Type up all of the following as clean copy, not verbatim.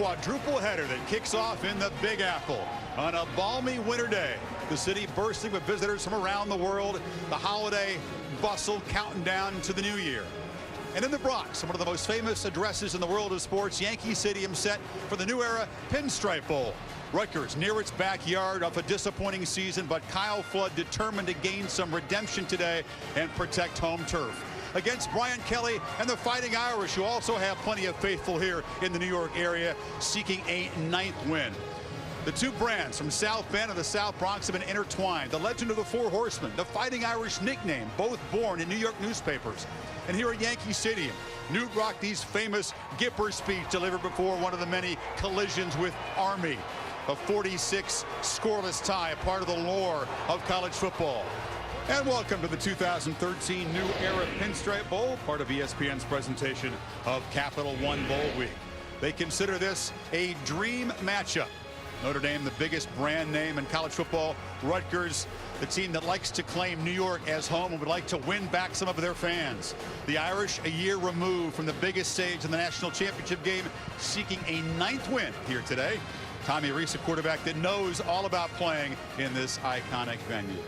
quadruple header that kicks off in the Big Apple on a balmy winter day. The city bursting with visitors from around the world. The holiday bustle counting down to the new year. And in the Bronx, one of the most famous addresses in the world of sports, Yankee Stadium set for the new era Pinstripe Bowl. Rutgers near its backyard off a disappointing season, but Kyle Flood determined to gain some redemption today and protect home turf against Brian Kelly and the Fighting Irish, who also have plenty of faithful here in the New York area, seeking a 9th win. The two brands from South Bend and the South Bronx have been intertwined. The legend of the Four Horsemen, the Fighting Irish nickname, both born in New York newspapers. And here at Yankee Stadium, Knute Rockne's famous Gipper speech delivered before one of the many collisions with Army. A 46 scoreless tie, a part of the lore of college football. And welcome to the 2013 New Era Pinstripe Bowl, part of ESPN's presentation of Capital One Bowl Week. They consider this a dream matchup. Notre Dame, the biggest brand name in college football. Rutgers, the team that likes to claim New York as home and would like to win back some of their fans. The Irish, a year removed from the biggest stage in the national championship game, seeking a 9th win here today. Tommy Rees, a quarterback that knows all about playing in this iconic venue.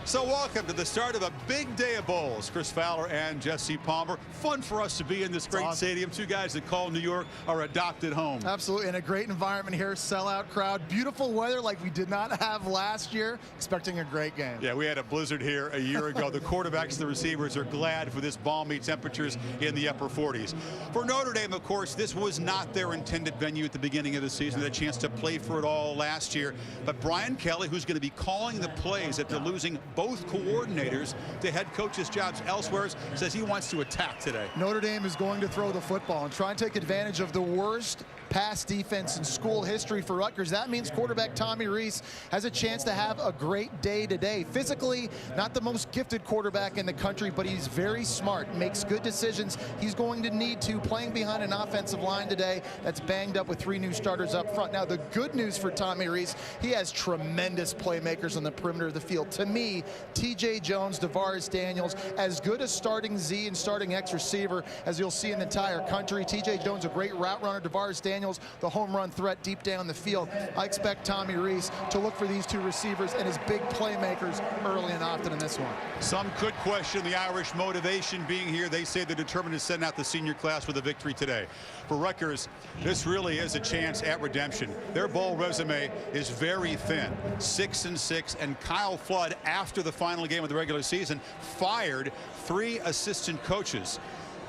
So welcome to the start of a big day of bowls. Chris Fowler and Jesse Palmer. Fun for us to be in this great stadium. Two guys that call New York our adopted home. Absolutely, and a great environment here. Sellout crowd. Beautiful weather like we did not have last year. Expecting a great game. Yeah, we had a blizzard here a year ago. The quarterbacks and the receivers are glad for this balmy temperatures in the upper 40s. For Notre Dame, of course, this was not their intended venue at the beginning of the season. They had a chance to play for it all last year. But Brian Kelly, who's going to be calling the plays after losing both coordinators to head coaches' jobs elsewhere, says he wants to attack today. Notre Dame is going to throw the football and try and take advantage of the worst pass defense in school history for Rutgers. That means quarterback Tommy Rees has a chance to have a great day today. Physically, not the most gifted quarterback in the country, but he's very smart, makes good decisions. He's going to need to, playing behind an offensive line today that's banged up with 3 new starters up front. Now, the good news for Tommy Rees, he has tremendous playmakers on the perimeter of the field. To me, TJ Jones, DeVaris Daniels, as good a starting Z and starting X receiver as you'll see in the entire country. TJ Jones, a great route runner. DeVaris Daniels, the home run threat deep down the field. I expect Tommy Rees to look for these 2 receivers and his big playmakers early and often in this one. Some could question the Irish motivation being here. They say they're determined to send out the senior class with a victory today. For Rutgers, this really is a chance at redemption. Their bowl resume is very thin, 6-6, and Kyle Flood, after the final game of the regular season, fired 3 assistant coaches.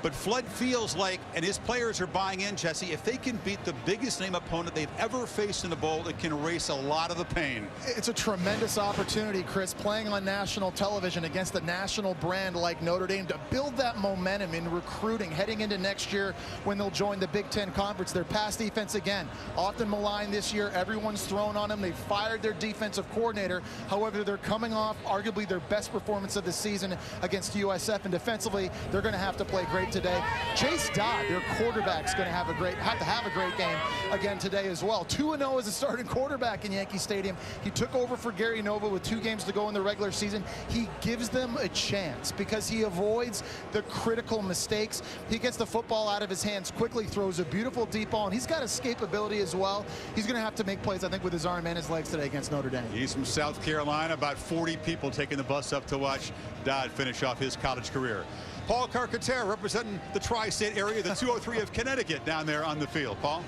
But Flood feels like, and his players are buying in, Jesse, if they can beat the biggest name opponent they've ever faced in the bowl, it can erase a lot of the pain. It's a tremendous opportunity, Chris, playing on national television against a national brand like Notre Dame to build that momentum in recruiting heading into next year when they'll join the Big Ten Conference. Their pass defense, again, often maligned this year. Everyone's thrown on them. They've fired their defensive coordinator. However, they're coming off arguably their best performance of the season against USF, and defensively, they're going to have to play great today. Chase Dodd, their quarterback's going to have a great game again today as well. 2-0 as a starting quarterback in Yankee Stadium. He took over for Gary Nova with 2 games to go in the regular season. He gives them a chance because he avoids the critical mistakes. He gets the football out of his hands quickly, throws a beautiful deep ball, and he's got escapability as well. He's going to have to make plays, I think, with his arm and his legs today against Notre Dame. He's from South Carolina. About 40 people taking the bus up to watch Dodd finish off his college career. Paul Carcaterra representing the tri-state area, the 203 of Connecticut down there on the field. Paul?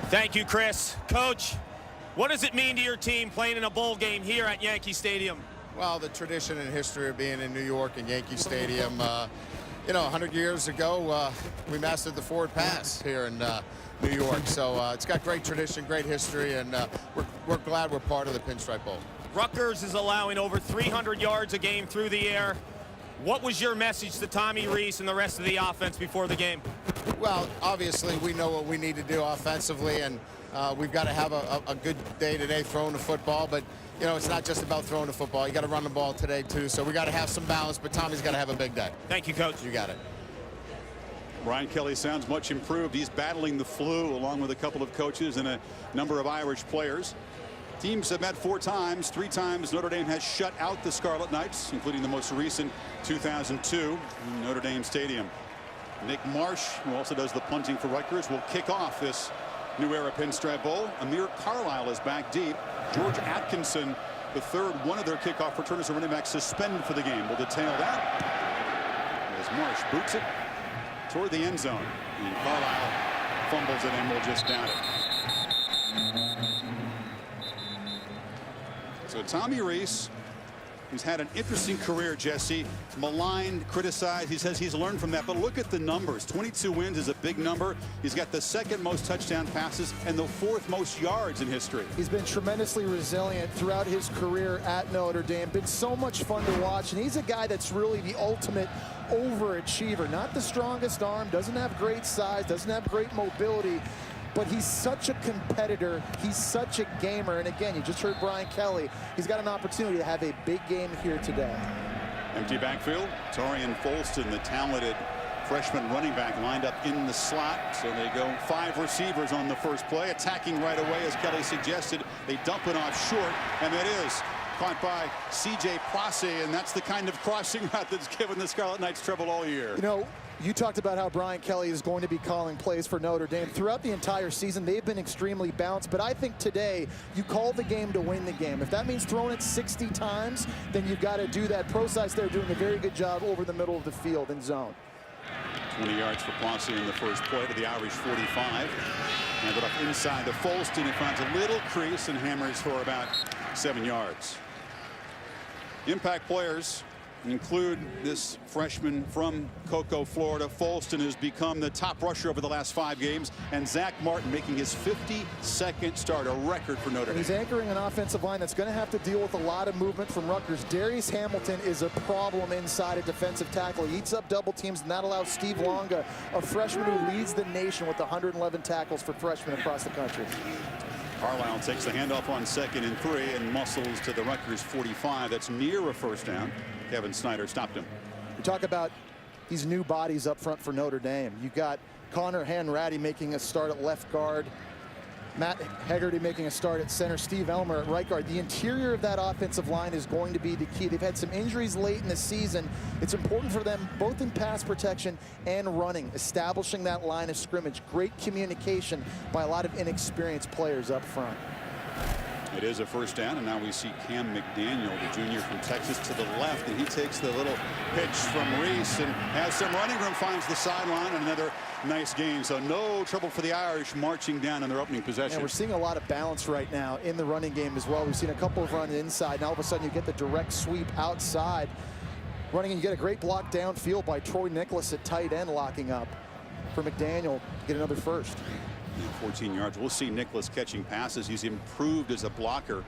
Thank you, Chris. Coach, what does it mean to your team playing in a bowl game here at Yankee Stadium? Well, the tradition and history of being in New York and Yankee Stadium, you know, 100 years ago, we mastered the forward pass here in New York. So it's got great tradition, great history, and we're glad we're part of the Pinstripe Bowl. Rutgers is allowing over 300 yards a game through the air. What was your message to Tommy Rees and the rest of the offense before the game? Well, obviously, we know what we need to do offensively, and we've got to have a good day today throwing the football. But, you know, it's not just about throwing the football. You got to run the ball today, too. So we got to have some balance, but Tommy's got to have a big day. Thank you, Coach. You got it. Brian Kelly sounds much improved. He's battling the flu along with a couple of coaches and a number of Irish players. Teams have met 4 times. 3 times Notre Dame has shut out the Scarlet Knights, including the most recent 2002 in Notre Dame Stadium. Nick Marsh, who also does the punting for Rutgers, will kick off this New Era Pinstripe Bowl. Amir Carlisle is back deep. George Atkinson, the third one of their kickoff returners and running back, suspended for the game. We'll detail that as Marsh boots it toward the end zone. And Carlisle fumbles it and will just down it. So Tommy Rees, who's had an interesting career, Jesse, maligned, criticized. He says he's learned from that. But look at the numbers. 22 wins is a big number. He's got the second most touchdown passes and the fourth most yards in history. He's been tremendously resilient throughout his career at Notre Dame. Been so much fun to watch. And he's a guy that's really the ultimate overachiever. Not the strongest arm, doesn't have great size, doesn't have great mobility. But he's such a competitor. He's such a gamer. And again, you just heard Brian Kelly. He's got an opportunity to have a big game here today. Empty backfield. Torian Folston, the talented freshman running back, lined up in the slot. So they go 5 receivers on the first play. Attacking right away, as Kelly suggested. They dump it off short. And that is caught by C.J. Prosse. And that's the kind of crossing route that's given the Scarlet Knights trouble all year. You know, you talked about how Brian Kelly is going to be calling plays for Notre Dame. Throughout the entire season, they've been extremely balanced. But I think today, you call the game to win the game. If that means throwing it 60 times, then you've got to do that. Prosse there doing a very good job over the middle of the field in zone. 20 yards for Prosse in the first play to the Irish 45. Handed up inside to Folston. He finds a little crease and hammers for about 7 yards. Impact players include this freshman from Cocoa, Florida. Folston has become the top rusher over the last 5 games, and Zach Martin making his 52nd start, a record for Notre Dame. He's anchoring an offensive line that's going to have to deal with a lot of movement from Rutgers. Darius Hamilton is a problem inside a defensive tackle. He eats up double teams, and that allows Steve Longa, a freshman who leads the nation with 111 tackles for freshmen across the country. Carlisle takes the handoff on 2nd and 3 and muscles to the Rutgers 45. That's near a first down. Kevin Snyder stopped him. We talk about these new bodies up front for Notre Dame. You've got Connor Hanratty making a start at left guard. Matt Hegarty making a start at center. Steve Elmer at right guard. The interior of that offensive line is going to be the key. They've had some injuries late in the season. It's important for them both in pass protection and running, establishing that line of scrimmage. Great communication by a lot of inexperienced players up front. It is a first down, and now we see Cam McDaniel, the junior from Texas, to the left, and he takes the little pitch from Rees and has some running room, finds the sideline, and another nice gain. So no trouble for the Irish marching down in their opening possession. And we're seeing a lot of balance right now in the running game as well. We've seen a couple of runs inside, and all of a sudden you get the direct sweep outside. Running, and you get a great block downfield by Troy Nicholas at tight end, locking up for McDaniel to get another first. 14 yards. We'll see Nicholas catching passes. He's improved as a blocker.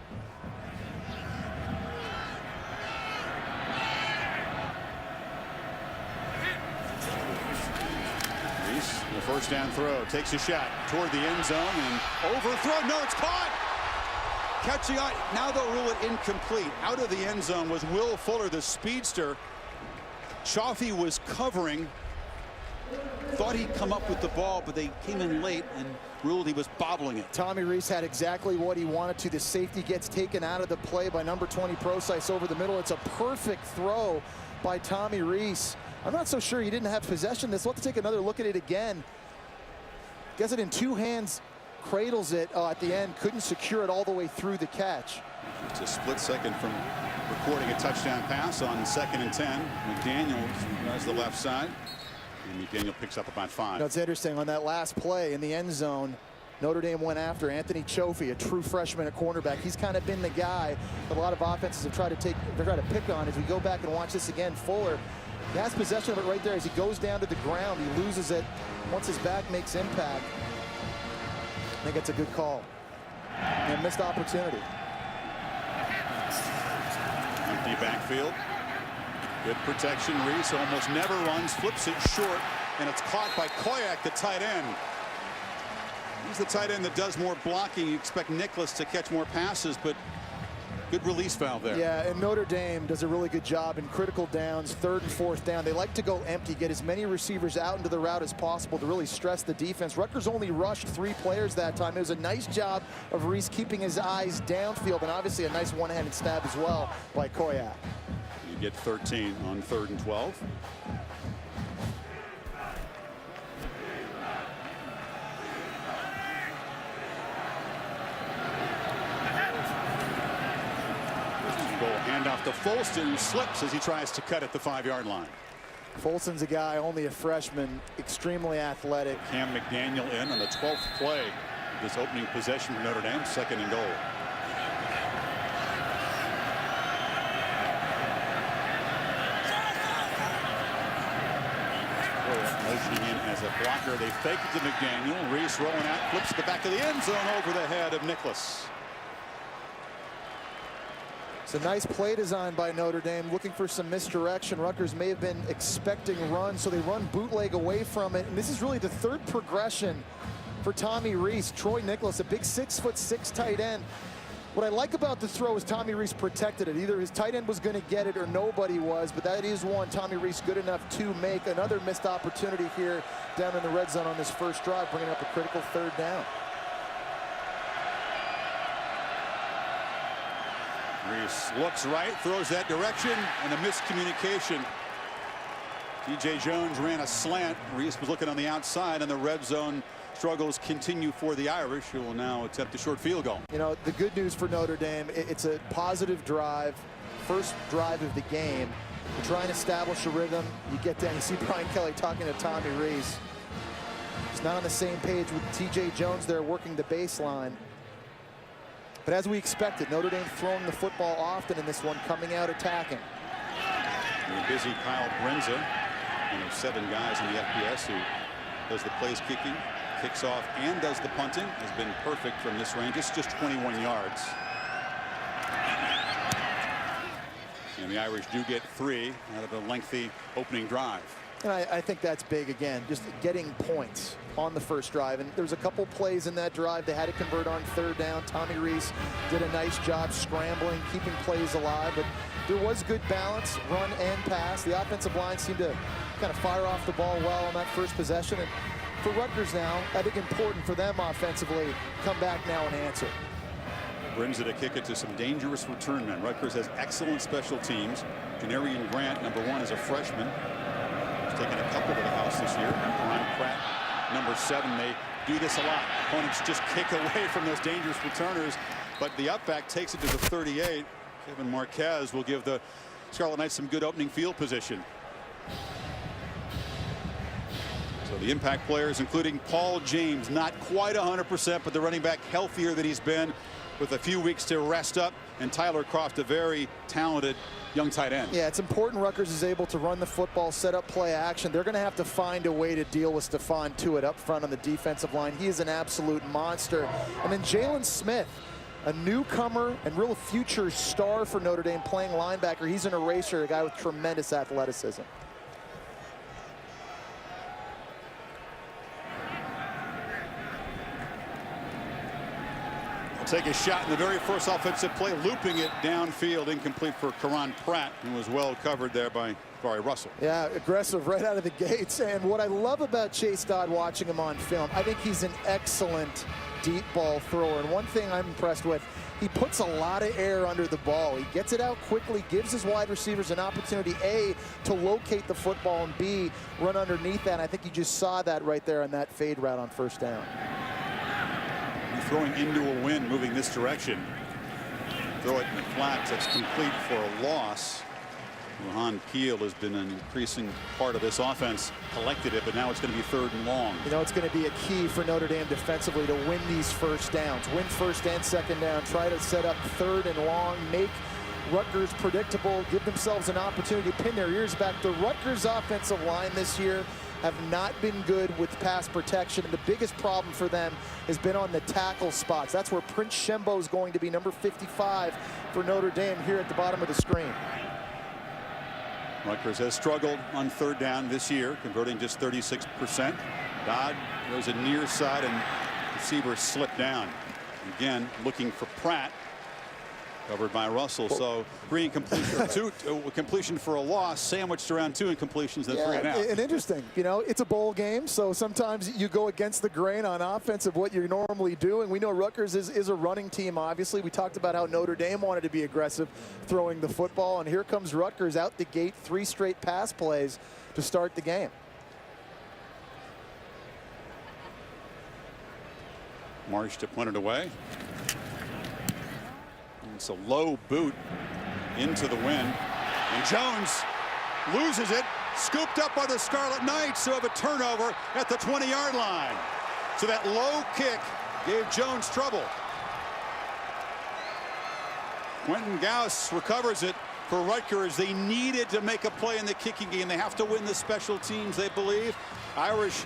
Rees, the first down throw, takes a shot toward the end zone and overthrow. No, it's caught. Catching on. Now they'll rule it incomplete. Out of the end zone was Will Fuller, the speedster. Chaffee was covering. Thought he'd come up with the ball, but they came in late and ruled he was bobbling it. Tommy Rees had exactly what he wanted to. The safety gets taken out of the play by number 20 Prosse over the middle. It's a perfect throw by Tommy Rees. I'm not so sure he didn't have possession. Let's take another look at it again. Gets it in 2 hands, cradles it at the end, couldn't secure it all the way through the catch. It's a split second from recording a touchdown pass on 2nd and 10. McDaniel has the left side. And McDaniel picks up about 5. You know, it's interesting, on that last play in the end zone, Notre Dame went after Anthony Chaffee, a true freshman at cornerback. He's kind of been the guy that a lot of offenses have tried to pick on. As we go back and watch this again, Fuller, he has possession of it right there. As he goes down to the ground, he loses it once his back makes impact. I think it's a good call. And missed opportunity. Empty backfield. Good protection. Rees almost never runs, flips it short, and it's caught by Koyak, the tight end. He's the tight end that does more blocking. You expect Nicholas to catch more passes, but good release valve there. Yeah, and Notre Dame does a really good job in critical downs, 3rd and 4th down. They like to go empty, get as many receivers out into the route as possible to really stress the defense. Rutgers only rushed 3 players that time. It was a nice job of Rees keeping his eyes downfield, and obviously a nice one-handed stab as well by Koyak. Get 13 on 3rd and 12. Handoff to Folston, who slips as he tries to cut at the 5-yard line. Folston's a guy, only a freshman, extremely athletic. Cam McDaniel in on the 12th play of this opening possession for Notre Dame, 2nd and goal. Motioning in as a blocker. They fake it to McDaniel. Reese rolling out, flips to the back of the end zone over the head of Nicholas. It's a nice play design by Notre Dame, looking for some misdirection. Rutgers may have been expecting run, so they run bootleg away from it. And this is really the 3rd progression for Tommy Reese. Troy Nicholas, a big 6'6" tight end. What I like about the throw is Tommy Reese protected it. Either his tight end was going to get it or nobody was, but that is one Tommy Reese good enough to make. Another missed opportunity here down in the red zone on this first drive, bringing up a critical 3rd down. Reese looks right, throws that direction, and a miscommunication. TJ Jones ran a slant. Reese was looking on the outside, and the red zone struggles continue for the Irish, who will now attempt a short field goal. You know, the good news for Notre Dame, it's a positive drive, first drive of the game. You try and establish a rhythm. You get down, you see Brian Kelly talking to Tommy Reese. He's not on the same page with TJ Jones there working the baseline. But as we expected, Notre Dame throwing the football often in this one, coming out attacking. And a busy Kyle Brenza, one of 7 guys in the FBS who does the place kicking, kicks off, and does the punting. Has been perfect from this range. It's just 21 yards. And the Irish do get 3 out of a lengthy opening drive. And I think that's big again, just getting points on the first drive. And there's a couple plays in that drive they had to convert on 3rd down. Tommy Reese did a nice job scrambling, keeping plays alive, but there was good balance, run and pass. The offensive line seemed to kind of fire off the ball well on that first possession. And for Rutgers now, I think important for them offensively, come back now and answer. Brings it a kick it to some dangerous return men. Rutgers has excellent special teams. Janarian Grant, number 1, is a freshman. He's taken a couple to the house this year. Ryan Pratt, number 7. They do this a lot. Opponents just kick away from those dangerous returners, but the upback takes it to the 38. Kevin Marquez will give the Scarlet Knights some good opening field position. So the impact players, including Paul James, not quite 100%, but the running back healthier than he's been, with a few weeks to rest up, and Tyler Croft, a very talented young tight end. Yeah, it's important Rutgers is able to run the football, set up play action. They're going to have to find a way to deal with Stephon Tuitt up front on the defensive line. He is an absolute monster. And then Jalen Smith, a newcomer and real future star for Notre Dame, playing linebacker. He's an eraser, a guy with tremendous athleticism. Take a shot in the very first offensive play, looping it downfield, incomplete for Karan Pratt, who was well covered there by Barry Russell. Yeah, aggressive right out of the gates. And what I love about Chase Dodd, watching him on film, I think he's an excellent deep ball thrower. And one thing I'm impressed with, he puts a lot of air under the ball. He gets it out quickly, gives his wide receivers an opportunity, A, to locate the football, and B, run underneath that. And I think you just saw that right there on that fade route on 1st down. Throwing into a wind, moving this direction. Throw it in the flats. That's complete for a loss. Lujan Peel has been an increasing part of this offense. Collected it, but now it's going to be 3rd and long. You know, it's going to be a key for Notre Dame defensively to win these first downs. Win 1st and 2nd down. Try to set up 3rd and long. Make Rutgers predictable. Give themselves an opportunity to pin their ears back. The Rutgers offensive line this year have not been good with pass protection, and the biggest problem for them has been on the tackle spots. That's where Prince Shembo is going to be, number 55 for Notre Dame, here at the bottom of the screen. Rutgers has struggled on 3rd down this year, converting just 36%. Dodd goes a near side, and receiver slipped down. Again, looking for Pratt. Covered by Russell. So 3 incompletion, completion for a loss, sandwiched around 2 incompletions, then 3 and out. And interesting, you know, it's a bowl game, so sometimes you go against the grain on offense of what you're normally doing. We know Rutgers is a running team, obviously. We talked about how Notre Dame wanted to be aggressive throwing the football, and here comes Rutgers out the gate, 3 straight pass plays to start the game. Marsh to punt it away. It's a low boot into the wind. And Jones loses it. Scooped up by the Scarlet Knights, who have a turnover at the 20-yard line. So that low kick gave Jones trouble. Quentin Gauss recovers it for Rutgers. They needed to make a play in the kicking game. They have to win the special teams, they believe. Irish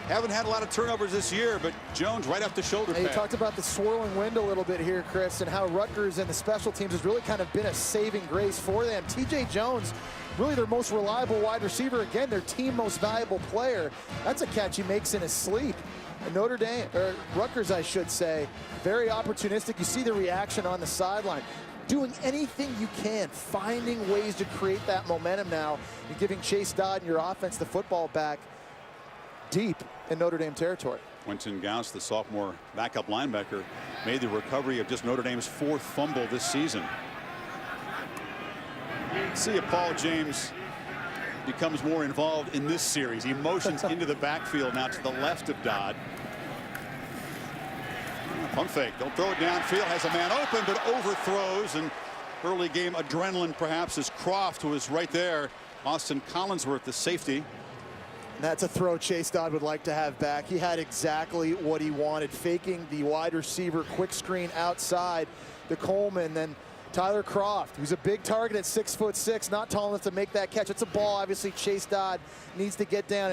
haven't had a lot of turnovers this year, but Jones right off the shoulder pad. You talked about the swirling wind a little bit here, Chris, and how Rutgers and the special teams has really kind of been a saving grace for them. TJ Jones, really their most reliable wide receiver. Again, their team most valuable player. That's a catch he makes in his sleep. And Notre Dame, or Rutgers, I should say, very opportunistic. You see the reaction on the sideline. Doing anything you can, finding ways to create that momentum now, and giving Chase Dodd and your offense the football back deep in Notre Dame territory. Quentin Gauss, the sophomore backup linebacker, made the recovery of just Notre Dame's 4th fumble this season. See if Paul James becomes more involved in this series. He motions into the backfield now to the left of Dodd. Pump fake. Don't throw it downfield. Has a man open, but overthrows. And early game adrenaline perhaps as Croft was right there. Austin Collinsworth, the safety. That's a throw Chase Dodd would like to have back. He had exactly what he wanted. Faking the wide receiver, quick screen outside to Coleman. Then Tyler Croft, who's a big target at 6'6", not tall enough to make that catch. It's a ball, obviously, Chase Dodd needs to get down.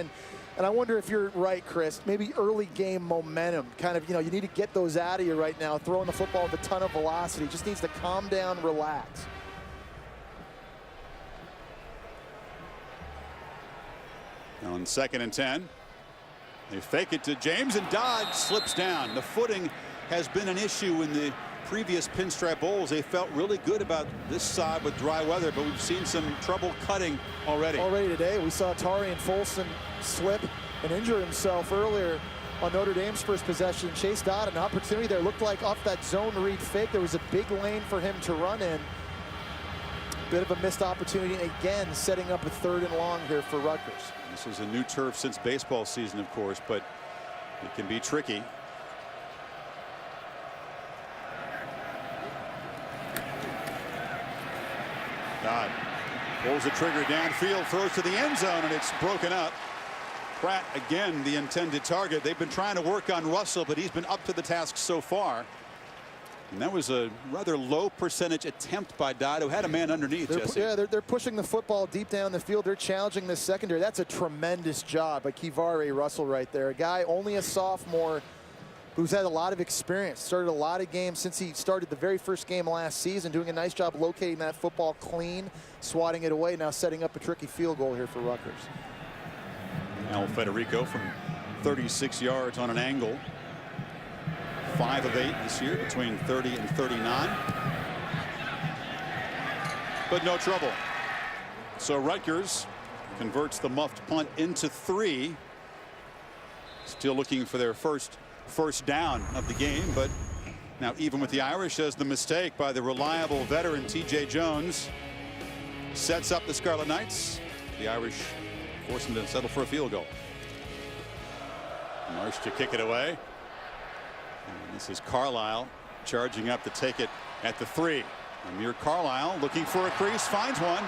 And I wonder if you're right, Chris, maybe early game momentum. Kind of, you need to get those out of you right now. Throwing the football with a ton of velocity. Just needs to calm down, relax. On 2nd and 10, they fake it to James, and Dodd slips down. The footing has been an issue in the previous Pinstripe Bowls. They felt really good about this side with dry weather, but we've seen some trouble cutting already. Already today, we saw Tarian Folson slip and injure himself earlier on Notre Dame's first possession. Chase Dodd, an opportunity there. Looked like off that zone read fake, there was a big lane for him to run in. Bit of a missed opportunity, again setting up a 3rd and long here for Rutgers. This is a new turf since baseball season, of course, but it can be tricky. Dodd pulls the trigger downfield, throws to the end zone, and it's broken up. Pratt, again, the intended target. They've been trying to work on Russell, but he's been up to the task so far. And that was a rather low percentage attempt by Dodd, who had a man underneath. They're pushing the football deep down the field. They're challenging the secondary. That's a tremendous job by Kivare Russell right there. A guy, only a sophomore, who's had a lot of experience. Started a lot of games since he started the very first game last season, doing a nice job locating that football clean, swatting it away, now setting up a tricky field goal here for Rutgers. Al Federico from 36 yards on an angle. 5 of 8 this year, between 30 and 39. But no trouble. So Rutgers converts the muffed punt into 3. Still looking for their first down of the game, but now even with the Irish, as the mistake by the reliable veteran TJ Jones sets up the Scarlet Knights. The Irish force them to settle for a field goal. Marsh to kick it away. And this is Carlisle charging up to take it at the 3. Amir Carlisle looking for a crease, finds one.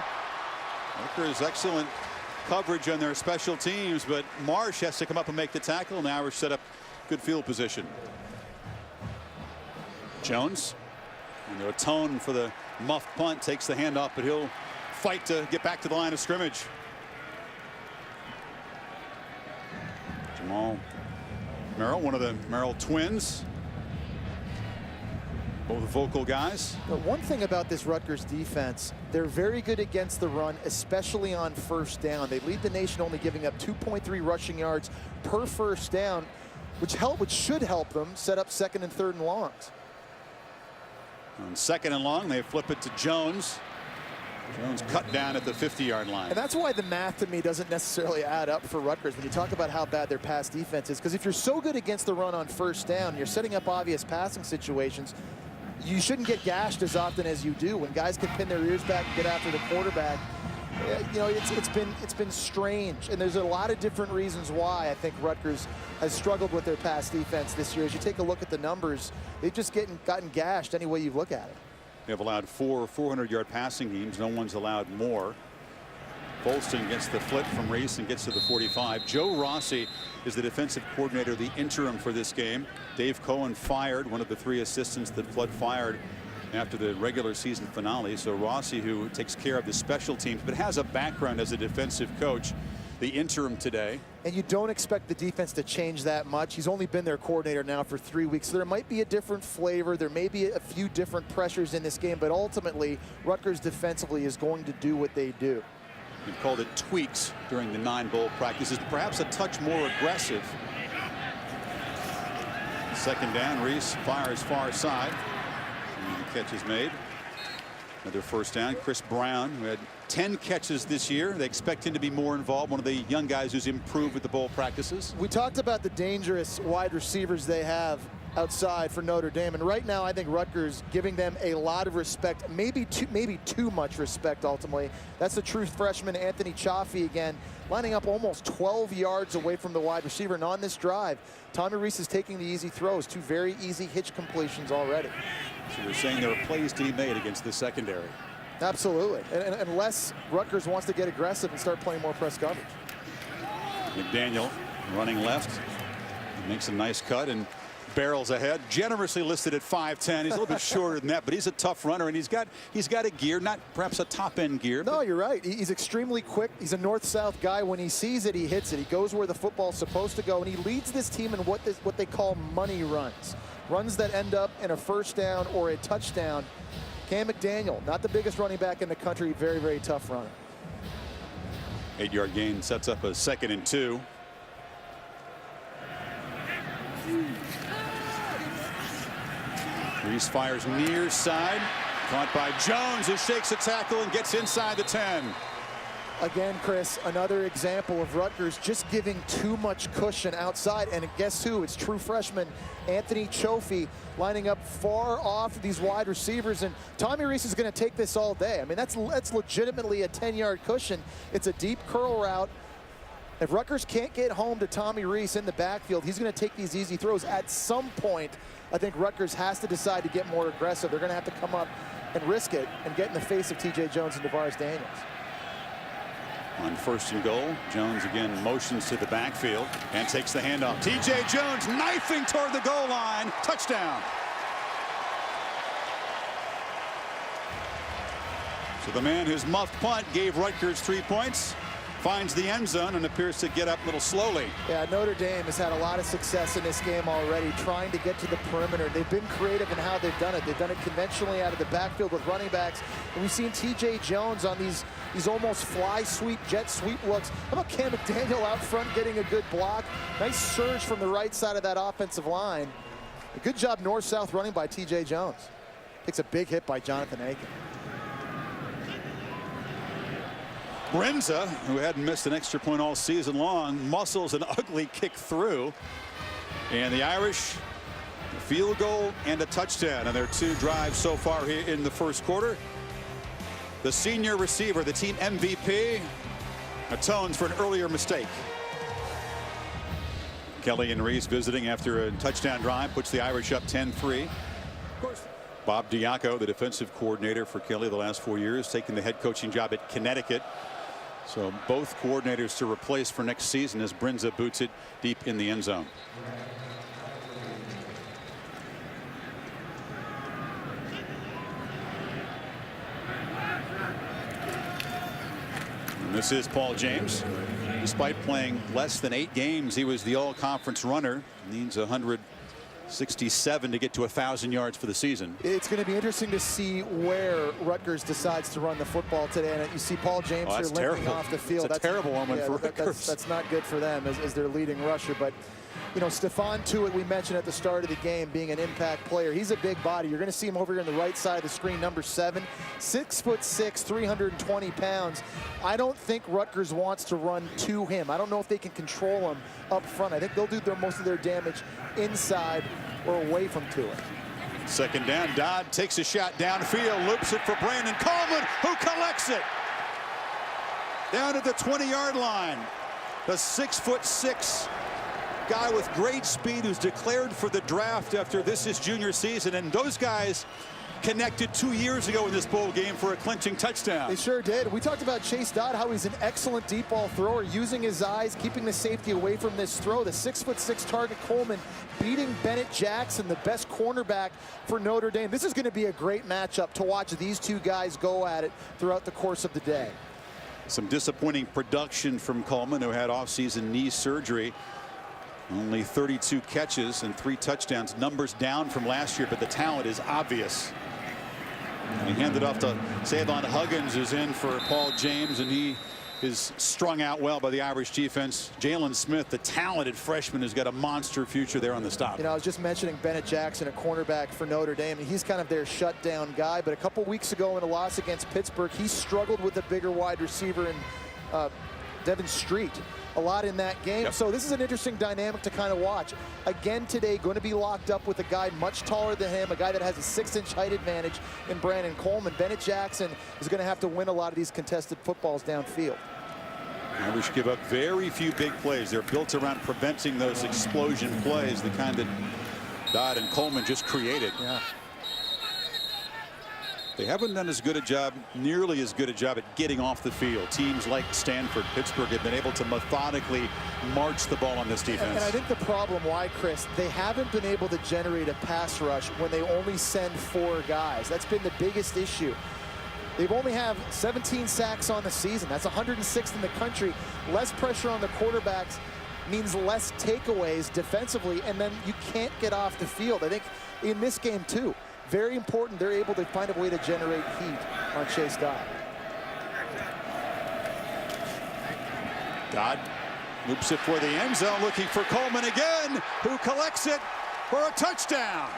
Rutgers excellent coverage on their special teams, but Marsh has to come up and make the tackle, and the Irish set up good field position. Jones, and the tone for the muffed punt, takes the handoff, but he'll fight to get back to the line of scrimmage. Jamal Merrill, one of the Merrill twins. Both vocal guys. But one thing about this Rutgers defense, they're very good against the run, especially on first down. They lead the nation, only giving up 2.3 rushing yards per first down, which should help them set up 2nd and 3rd and longs. On 2nd and long, they flip it to Jones. Jones cut down at the 50-yard line. And that's why the math to me doesn't necessarily add up for Rutgers when you talk about how bad their pass defense is. Because if you're so good against the run on first down, you're setting up obvious passing situations, you shouldn't get gashed as often as you do. When guys can pin their ears back and get after the quarterback, it's been strange. And there's a lot of different reasons why I think Rutgers has struggled with their pass defense this year. As you take a look at the numbers, they've just gotten gashed any way you look at it. They have allowed 4 400-yard passing games. No one's allowed more. Folston gets the flip from Reese and gets to the 45. Joe Rossi is the defensive coordinator, the interim for this game. Dave Cohen fired, one of the 3 assistants that Flood fired after the regular season finale. So Rossi, who takes care of the special teams but has a background as a defensive coach, the interim today. And you don't expect the defense to change that much. He's only been their coordinator now for 3 weeks. So there might be a different flavor. There may be a few different pressures in this game, but ultimately Rutgers defensively is going to do what they do. We've called it tweaks during the 9 bowl practices, perhaps a touch more aggressive. Second down, Reese fires far side. And the catch is made. Another first down. Chris Brown, who had 10 catches this year. They expect him to be more involved. One of the young guys who's improved with the bowl practices. We talked about the dangerous wide receivers they have outside for Notre Dame, and right now I think Rutgers giving them a lot of respect, maybe too much respect ultimately. That's the true freshman Anthony Chaffee again, lining up almost 12 yards away from the wide receiver. And on this drive, Tommy Reese is taking the easy throws, 2 very easy hitch completions already. So you're saying there are plays to be made against the secondary. Absolutely, and unless Rutgers wants to get aggressive and start playing more press coverage. McDaniel running left, makes a nice cut and barrels ahead, generously listed at 5'10". He's a little bit shorter than that, but he's a tough runner, and he's got a gear, not perhaps a top-end gear. No, you're right. He's extremely quick. He's a north-south guy. When he sees it, he hits it. He goes where the football's supposed to go, and he leads this team in what they call money runs that end up in a first down or a touchdown. Cam McDaniel, not the biggest running back in the country, very, very tough runner. 8-yard gain sets up a 2nd and 2. Reese fires near side, caught by Jones, who shakes a tackle and gets inside the 10. Again, Chris, another example of Rutgers just giving too much cushion outside. And guess who? It's true freshman Anthony Chaffee lining up far off these wide receivers. And Tommy Reese is going to take this all day. I mean, that's legitimately a 10-yard cushion. It's a deep curl route. If Rutgers can't get home to Tommy Reese in the backfield, he's going to take these easy throws. At some point, I think Rutgers has to decide to get more aggressive. They're going to have to come up and risk it and get in the face of T.J. Jones and DeVaris Daniels. On 1st and goal, Jones again motions to the backfield and takes the handoff. T.J. Jones knifing toward the goal line. Touchdown. So the man whose muffed punt gave Rutgers 3 points finds the end zone and appears to get up a little slowly. Yeah, Notre Dame has had a lot of success in this game already, trying to get to the perimeter. They've been creative in how they've done it. They've done it conventionally out of the backfield with running backs. And we've seen T.J. Jones on these almost fly sweep, jet sweep looks. How about Cam McDaniel out front getting a good block? Nice surge from the right side of that offensive line. A good job north-south running by T.J. Jones. Takes a big hit by Jonathan Aiken. Brenza, who hadn't missed an extra point all season long, muscles an ugly kick through. And the Irish, a field goal and a touchdown on their 2 drives so far here in the first quarter. The senior receiver, the team MVP, atones for an earlier mistake. Kelly and Reese visiting after a touchdown drive, puts the Irish up 10-3. Of course, Bob Diaco, the defensive coordinator for Kelly the last 4 years, taking the head coaching job at Connecticut. So both coordinators to replace for next season as Brenza boots it deep in the end zone. And this is Paul James. Despite playing less than 8 games, he was the all-conference runner. Needs 167 to get to 1,000 yards for the season. It's going to be interesting to see where Rutgers decides to run the football today. And you see Paul James here limping off the field. That's a terrible one for Rutgers. That's not good for them as their leading rusher. But, you know, Stephon Tuitt, we mentioned at the start of the game, being an impact player. He's a big body. You're going to see him over here on the right side of the screen, number 7. 6'6", 320 pounds. I don't think Rutgers wants to run to him. I don't know if they can control him up front. I think they'll do most of their damage inside or away from Tuitt. Second down, Dodd takes a shot downfield, loops it for Brandon Coleman, who collects it. Down at the 20-yard line. The 6'6" guy with great speed who's declared for the draft after this is junior season. And those guys connected 2 years ago in this bowl game for a clinching touchdown. They sure did. We talked about Chase Dodd, how he's an excellent deep ball thrower, using his eyes, keeping the safety away from this throw. The 6'6" target Coleman beating Bennett Jackson, the best cornerback for Notre Dame. This is going to be a great matchup to watch these two guys go at it throughout the course of the day. Some disappointing production from Coleman, who had offseason knee surgery. Only 32 catches and 3 touchdowns. Numbers down from last year, but the talent is obvious. He handed off to Savon Huggins, who's in for Paul James, and he is strung out well by the Irish defense. Jalen Smith, the talented freshman, has got a monster future there on the stop. You know, I was just mentioning Bennett Jackson, a cornerback for Notre Dame, and he's kind of their shutdown guy. But a couple weeks ago in a loss against Pittsburgh, he struggled with a bigger wide receiver in Devin Street a lot in that game. Yep. So this is an interesting dynamic to kind of watch. Again today, going to be locked up with a guy much taller than him, a guy that has a 6-inch height advantage in Brandon Coleman. Bennett Jackson is going to have to win a lot of these contested footballs downfield. Irish give up very few big plays. They're built around preventing those explosion plays, the kind that Dodd and Coleman just created. Yeah. They haven't done as good a job, nearly as good a job at getting off the field. Teams like Stanford, Pittsburgh have been able to methodically march the ball on this defense. And I think the problem why, Chris, they haven't been able to generate a pass rush when they only send 4 guys. That's been the biggest issue. They've only have 17 sacks on the season. That's 106th in the country. Less pressure on the quarterbacks means less takeaways defensively, and then you can't get off the field. I think in this game, too, very important they're able to find a way to generate heat on Chase Dodd. Dodd loops it for the end zone, looking for Coleman again, who collects it for a touchdown.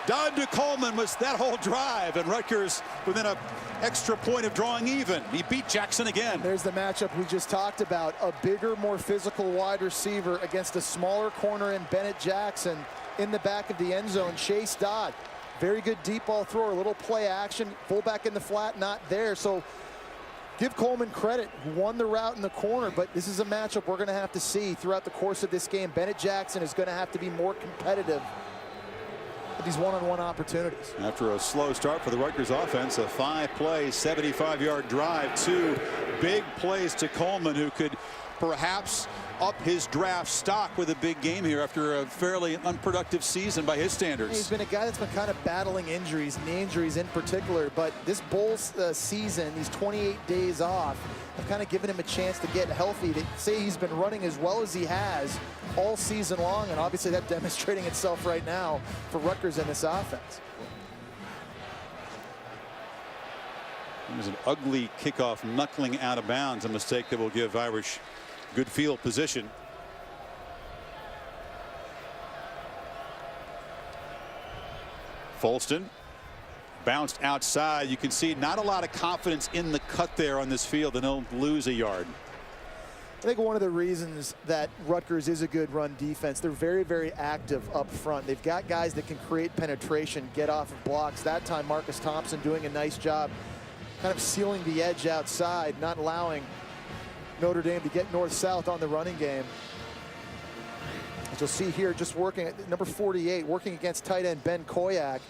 Dodd to Coleman was that whole drive, and Rutgers within an extra point of drawing even. He beat Jackson again. There's the matchup we just talked about. A bigger, more physical wide receiver against a smaller corner in Bennett Jackson in the back of the end zone. Chase Dodd, very good deep ball thrower, a little play action. Fullback in the flat, not there. So give Coleman credit, won the route in the corner, but this is a matchup we're going to have to see throughout the course of this game. Bennett Jackson is going to have to be more competitive with these one-on-one opportunities. After a slow start for the Rutgers offense, a 5-play, 75-yard drive, 2 big plays to Coleman, who could perhaps up his draft stock with a big game here after a fairly unproductive season by his standards. He's been a guy that's been kind of battling injuries, knee injuries in particular, but this bowl season, these 28 days off, have kind of given him a chance to get healthy. They say he's been running as well as he has all season long, and obviously that's demonstrating itself right now for Rutgers in this offense. It was an ugly kickoff, knuckling out of bounds, a mistake that will give Irish good field position. Folston bounced outside. You can see not a lot of confidence in the cut there on this field, and he'll lose a yard. I think one of the reasons that Rutgers is a good run defense, they're very, very active up front. They've got guys that can create penetration, get off of blocks. That time, Marcus Thompson doing a nice job kind of sealing the edge outside, not allowing Notre Dame to get north-south on the running game. As you'll see here, just working at number 48, working against tight end Ben Koyak.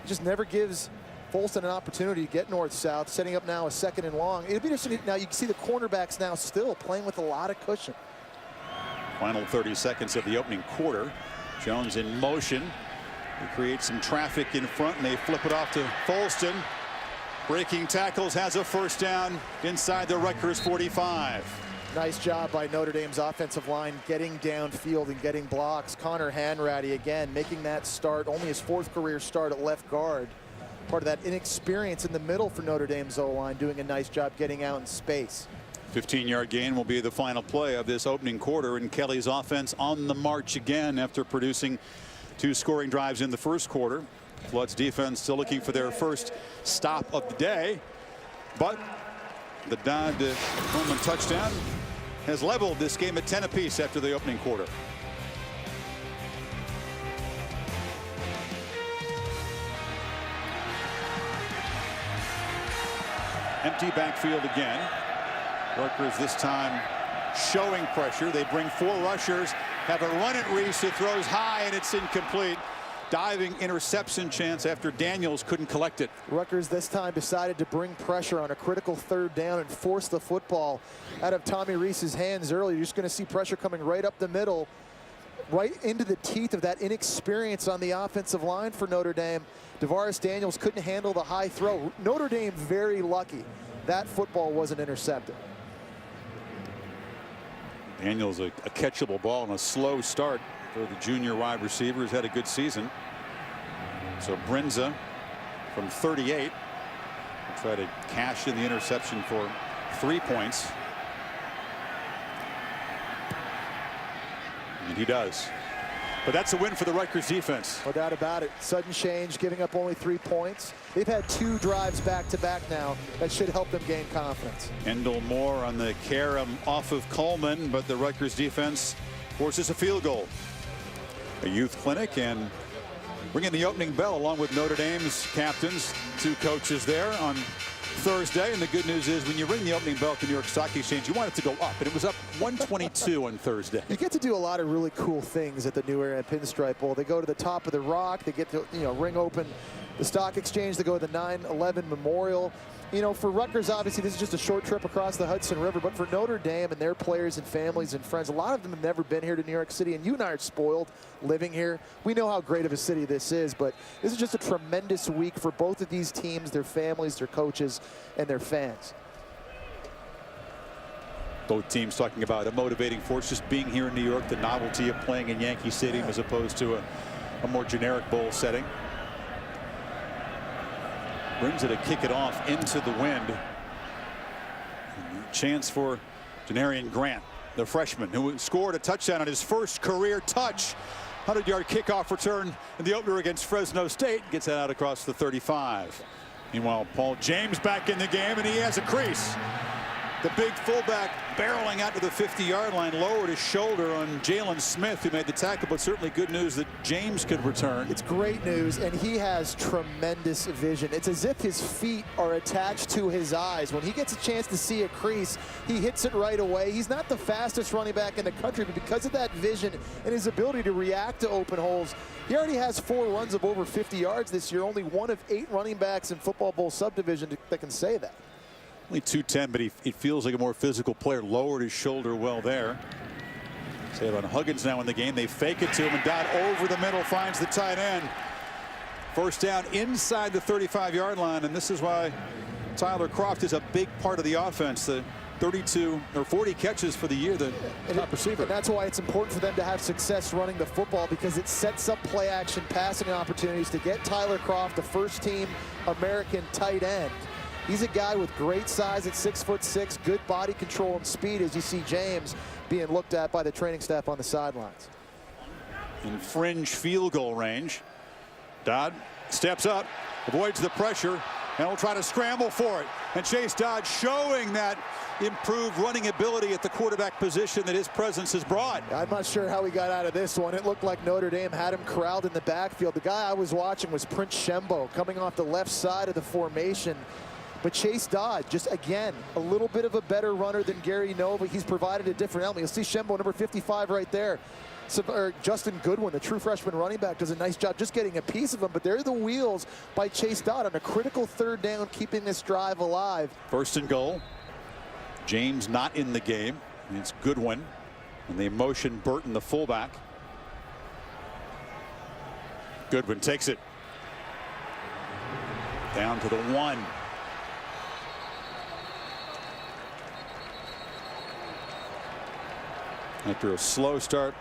Just never gives Folston an opportunity to get north-south, setting up now a 2nd and long. It'll be interesting. Now you can see the cornerbacks now still playing with a lot of cushion. Final 30 seconds of the opening quarter. Jones in motion. He creates some traffic in front, and they flip it off to Folston. Breaking tackles, has a first down inside the Rutgers 45. Nice job by Notre Dame's offensive line getting downfield and getting blocks. Connor Hanratty again making that start, only his 4th career start at left guard. Part of that inexperience in the middle for Notre Dame's O-line, doing a nice job getting out in space. 15-yard gain will be the final play of this opening quarter, and Kelly's offense on the march again after producing 2 scoring drives in the first quarter. Flood's defense still looking for their first stop of the day, but the Dodd Coleman touchdown has leveled this game at 10 apiece after the opening quarter. Empty backfield again. Rutgers this time showing pressure. They bring 4 rushers, have a run at Reese, who throws high, and it's incomplete. diving interception chance after Daniels couldn't collect it. Rutgers this time decided to bring pressure on a critical 3rd down and force the football out of Tommy Rees's hands early. You're just going to see pressure coming right up the middle, right into the teeth of that inexperience on the offensive line for Notre Dame. DeVaris Daniels couldn't handle the high throw. Notre Dame very lucky that football wasn't intercepted. Daniels a catchable ball and a slow start for the junior wide receiver who's had a good season. So Brinza from 38 will try to cash in the interception for 3 points. And he does. But that's a win for the Rutgers defense. No doubt about it. Sudden change, giving up only 3 points. They've had 2 drives back-to-back now that should help them gain confidence. Endell Moore on the carom off of Coleman, but the Rutgers defense forces a field goal. A youth clinic, and ringing the opening bell along with Notre Dame's captains, 2 coaches there on Thursday. And the good news is when you ring the opening bell at the New York Stock Exchange, you want it to go up, and it was up 122 on Thursday. You get to do a lot of really cool things at the New Annual Pinstripe Bowl. They go to the top of the rock. They get to, ring open the Stock Exchange. They go to the 9/11 Memorial. For Rutgers, obviously, this is just a short trip across the Hudson River. But for Notre Dame and their players and families and friends, a lot of them have never been here to New York City. And you and I are spoiled living here. We know how great of a city this is. But this is just a tremendous week for both of these teams, their families, their coaches, and their fans. Both teams talking about a motivating force just being here in New York, the novelty of playing in Yankee Stadium as opposed to a more generic bowl setting. Brings it to kick it off into the wind. Chance for Janarian Grant, the freshman who scored a touchdown on his first career touch. 100-yard kickoff return in the opener against Fresno State. Gets that out across the 35. Meanwhile, Paul James back in the game, and he has a crease. The big fullback barreling out to the 50-yard line, lowered his shoulder on Jalen Smith, who made the tackle, but certainly good news that James could return. It's great news, and he has tremendous vision. It's as if his feet are attached to his eyes. When he gets a chance to see a crease, he hits it right away. He's not the fastest running back in the country, but because of that vision and his ability to react to open holes, he already has 4 runs of over 50 yards this year. Only 1 of 8 running backs in Football Bowl subdivision that can say that. Only 210, but he feels like a more physical player. Lowered his shoulder well there. Say it on Huggins now in the game. They fake it to him, and Dodd over the middle finds the tight end. First down inside the 35-yard line, and this is why Tyler Croft is a big part of the offense. The 32 or 40 catches for the year, the top receiver. And that's why it's important for them to have success running the football, because it sets up play action passing opportunities to get Tyler Croft, the first-team American tight end. He's a guy with great size at 6'6", good body control and speed, as you see James being looked at by the training staff on the sidelines. In fringe field goal range. Dodd steps up, avoids the pressure, and will try to scramble for it. And Chase Dodd showing that improved running ability at the quarterback position that his presence has brought. I'm not sure how he got out of this one. It looked like Notre Dame had him corralled in the backfield. The guy I was watching was Prince Shembo coming off the left side of the formation. But Chase Dodd, just again, a little bit of a better runner than Gary Nova. He's provided a different element. You'll see Shembo, number 55 right there. So, Justin Goodwin, the true freshman running back, does a nice job just getting a piece of him. But they're the wheels by Chase Dodd on a critical 3rd down, keeping this drive alive. First and goal. James not in the game. It's Goodwin. And they motion Burton, the fullback. Goodwin takes it. Down to the 1. After a slow start,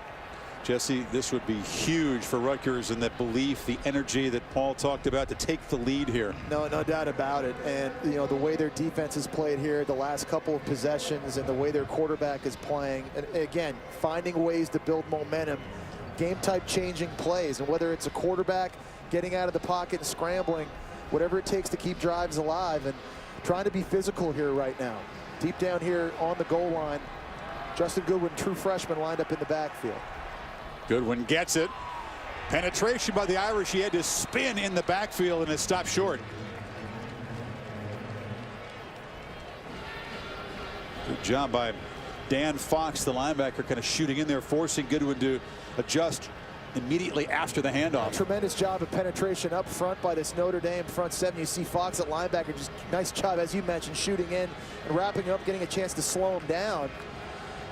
Jesse, this would be huge for Rutgers, and that belief, the energy that Paul talked about to take the lead here. No doubt about it. And, the way their defense has played here the last couple of possessions and the way their quarterback is playing, and again, finding ways to build momentum, game type changing plays, and whether it's a quarterback getting out of the pocket and scrambling, whatever it takes to keep drives alive, and trying to be physical here right now. Deep down here on the goal line, Justin Goodwin, true freshman, lined up in the backfield. Goodwin gets it. Penetration by the Irish. He had to spin in the backfield and it stopped short. Good job by Dan Fox, the linebacker, kind of shooting in there, forcing Goodwin to adjust immediately after the handoff. Tremendous job of penetration up front by this Notre Dame front seven. You see Fox at linebacker, just nice job, as you mentioned, shooting in and wrapping up, getting a chance to slow him down.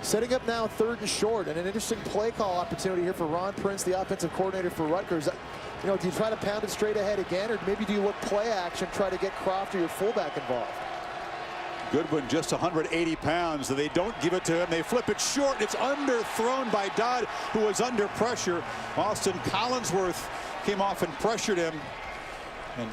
Setting up now 3rd and short, and an interesting play call opportunity here for Ron Prince, the offensive coordinator for Rutgers. You know, do you try to pound it straight ahead again, or maybe do you look play action, try to get Croft or your fullback involved? Goodwin just 180 pounds. They don't give it to him. They flip it short. It's underthrown by Dodd, who was under pressure. Austin Collinsworth came off and pressured him. And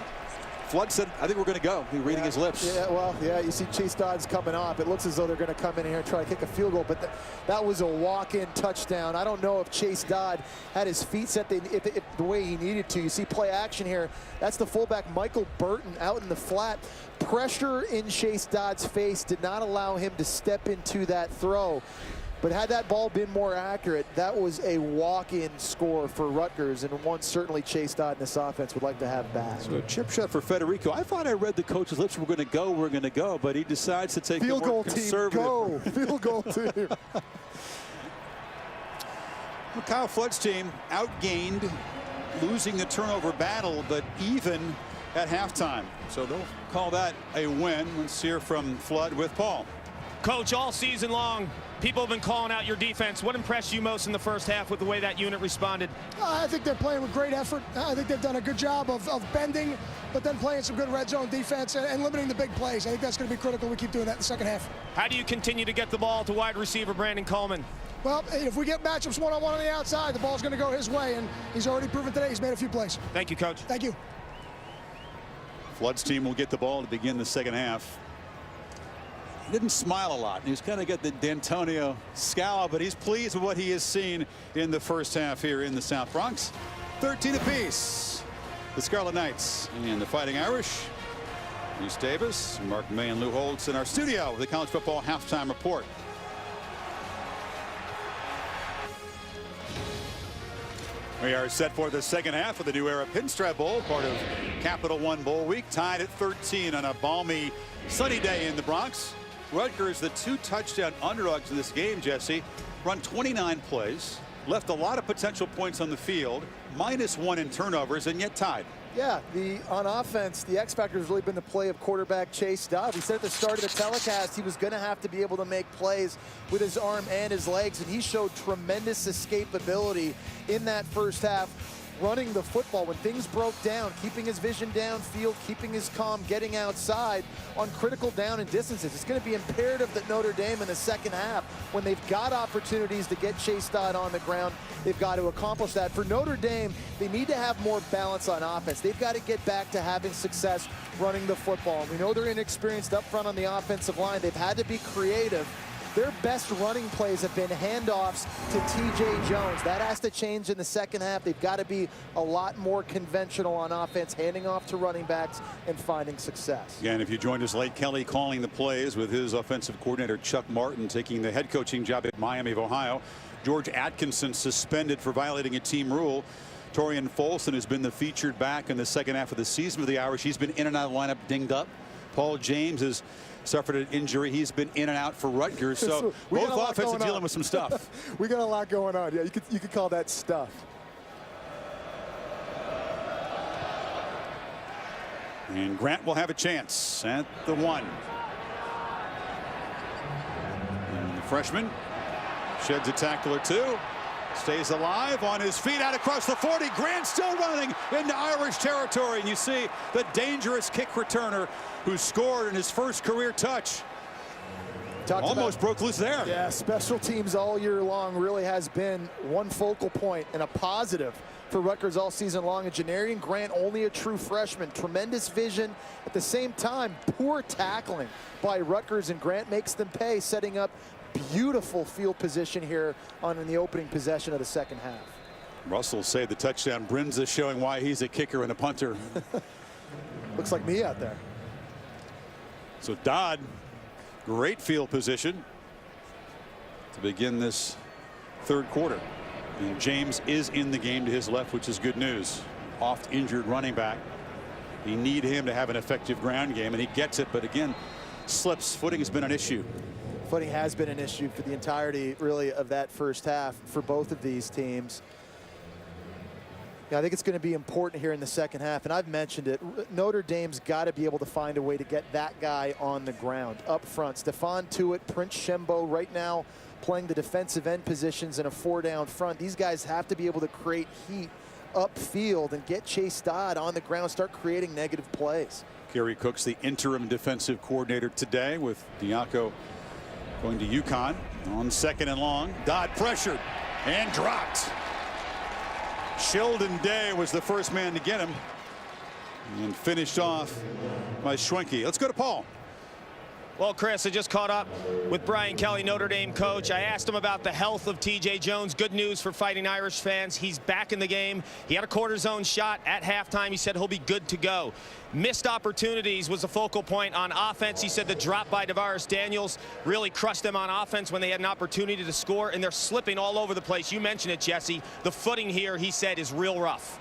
Flood said, I think we're going to go. He's reading his lips. Yeah, well, yeah, you see Chase Dodd's coming off. It looks as though they're going to come in here and try to kick a field goal, but that was a walk-in touchdown. I don't know if Chase Dodd had his feet set the way he needed to. You see play action here. That's the fullback, Michael Burton, out in the flat. Pressure in Chase Dodd's face did not allow him to step into that throw. But had that ball been more accurate, that was a walk-in score for Rutgers, and one certainly Chase Dodd in this offense would like to have back. So a chip shot for Federico. I thought I read the coach's lips. We're going to go, but he decides to take field the more goal conservative. Team, go. Field goal team. Well, Kyle Flood's team outgained, losing the turnover battle, but even at halftime. So they'll call that a win. Let's hear from Flood with Paul. Coach, all season long, people have been calling out your defense. What impressed you most in the first half with the way that unit responded? I think they're playing with great effort. I think they've done a good job of bending, but then playing some good red zone defense and limiting the big plays. I think that's going to be critical. We keep doing that in the second half. How do you continue to get the ball to wide receiver Brandon Coleman? Well, if we get matchups one-on-one on the outside, the ball's going to go his way, and he's already proven today he's made a few plays. Thank you, Coach. Thank you. Flood's team will get the ball to begin the second half. He didn't smile a lot. He's kind of got the D'Antonio scowl, but he's pleased with what he has seen in the first half here in the South Bronx. 13 apiece. The Scarlet Knights and the Fighting Irish. Reese Davis, Mark May, and Lou Holtz in our studio with the college football halftime report. We are set for the second half of the New Era Pinstripe Bowl, part of Capital One Bowl Week, tied at 13 on a balmy, sunny day in the Bronx. Rutgers, the 2-touchdown underdogs in this game, Jesse, run 29 plays, left a lot of potential points on the field, -1 in turnovers, and yet tied. Yeah, on offense, the X factor has really been the play of quarterback Chase Dodd. We said at the start of the telecast he was going to have to be able to make plays with his arm and his legs, and he showed tremendous escapability in that first half, running the football when things broke down, keeping his vision downfield, keeping his calm, getting outside on critical down and distances. It's going to be imperative that Notre Dame in the second half, when they've got opportunities to get Chase Dodd on the ground, they've got to accomplish that. For Notre Dame, they need to have more balance on offense. They've got to get back to having success running the football. We know they're inexperienced up front on the offensive line. They've had to be creative. Their best running plays have been handoffs to TJ Jones. That has to change in the second half. They've got to be a lot more conventional on offense, handing off to running backs and finding success. Again, if you joined us late, Kelly calling the plays with his offensive coordinator Chuck Martin taking the head coaching job at Miami of Ohio. George Atkinson suspended for violating a team rule. Torian Folson has been the featured back in the second half of the season for the Irish. He's been in and out of the lineup dinged up. Paul James has suffered an injury. He's been in and out for Rutgers. So both offenses are dealing with some stuff. We got a lot going on. Yeah, you could call that stuff. And Grant will have a chance at the 1. And the freshman sheds a tackle or 2. Stays alive on his feet out across the 40. Grant still running into Irish territory. And you see the dangerous kick returner who scored in his first career touch. Almost broke loose there. Yeah, special teams all year long really has been one focal point and a positive for Rutgers all season long. And Janarian Grant, only a true freshman. Tremendous vision. At the same time, poor tackling by Rutgers, and Grant makes them pay, setting up beautiful field position here in the opening possession of the second half. Russell saved the touchdown. Brinza showing why he's a kicker and a punter. Looks like me out there. So Dodd, great field position to begin this third quarter. And James is in the game to his left, which is good news. Oft injured running back. You need him to have an effective ground game, and he gets it, but again, slips. Footing has been an issue. Footing has been an issue for the entirety, really, of that first half for both of these teams. Yeah, I think it's going to be important here in the second half, and I've mentioned it. Notre Dame's got to be able to find a way to get that guy on the ground up front. Stephon Tuitt, Prince Shembo right now playing the defensive end positions in a 4-down front. These guys have to be able to create heat upfield and get Chase Dodd on the ground, start creating negative plays. Gary Cook's the interim defensive coordinator today, with Diaco going to UConn on 2nd and long. Dodd pressured and dropped. Sheldon Day was the first man to get him and finished off by Schwenke. Let's go to Paul. Well, Chris, I just caught up with Brian Kelly, Notre Dame coach. I asked him about the health of TJ Jones. Good news for Fighting Irish fans. He's back in the game. He had a cortisone shot at halftime. He said he'll be good to go. Missed opportunities was a focal point on offense. He said the drop by Davaris Daniels really crushed them on offense when they had an opportunity to score, and they're slipping all over the place. You mentioned it, Jesse. The footing here, he said, is real rough.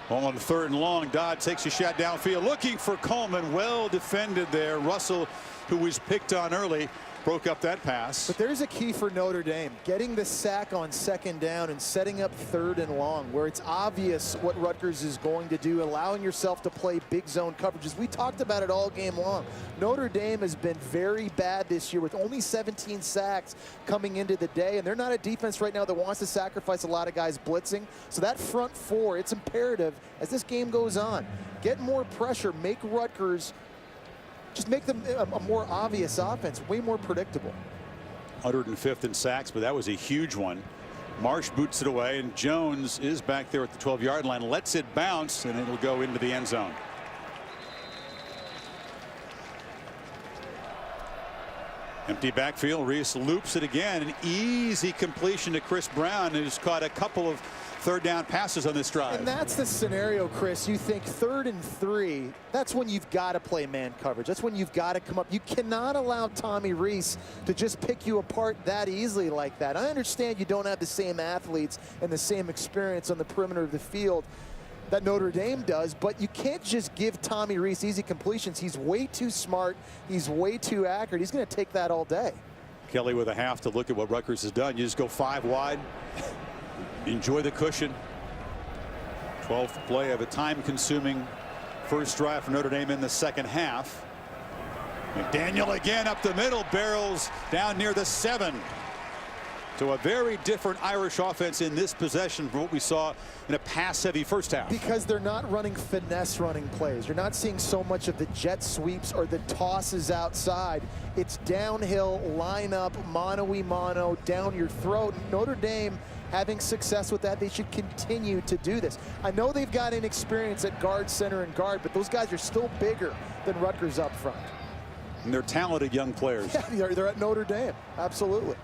Ball on 3rd and long. Dodd takes a shot downfield, looking for Coleman. Well defended there. Russell, who was picked on early, broke up that pass. But there's a key for Notre Dame, getting the sack on 2nd down and setting up 3rd and long, where it's obvious what Rutgers is going to do, allowing yourself to play big zone coverages. We talked about it all game long. Notre Dame has been very bad this year with only 17 sacks coming into the day, and they're not a defense right now that wants to sacrifice a lot of guys blitzing. So that front four, it's imperative as this game goes on. Get more pressure, make Rutgers, just make them a more obvious offense, way more predictable. 105th in sacks, but that was a huge one. Marsh boots it away, and Jones is back there at the 12-yard line, lets it bounce, and it'll go into the end zone. Empty backfield. Reese loops it again. An easy completion to Chris Brown, who's caught a couple of 3rd down passes on this drive. And that's the scenario, Chris. You think 3rd and 3, that's when you've got to play man coverage. That's when you've got to come up. You cannot allow Tommy Reese to just pick you apart that easily like that. I understand you don't have the same athletes and the same experience on the perimeter of the field that Notre Dame does, but you can't just give Tommy Reese easy completions. He's way too smart. He's way too accurate. He's going to take that all day. Kelly with a half to look at what Rutgers has done. You just go 5 wide. Enjoy the cushion. 12th play of a time-consuming first drive for Notre Dame in the second half. McDaniel again up the middle, barrels down near the 7. So a very different Irish offense in this possession from what we saw in a pass-heavy first half. Because they're not running finesse running plays. You're not seeing so much of the jet sweeps or the tosses outside. It's downhill, line up, mano-y-mano, down your throat. Notre Dame having success with that. They should continue to do this. I know they've got inexperience at guard, center, and guard, but those guys are still bigger than Rutgers up front. And they're talented young players. Yeah, they're at Notre Dame. Absolutely.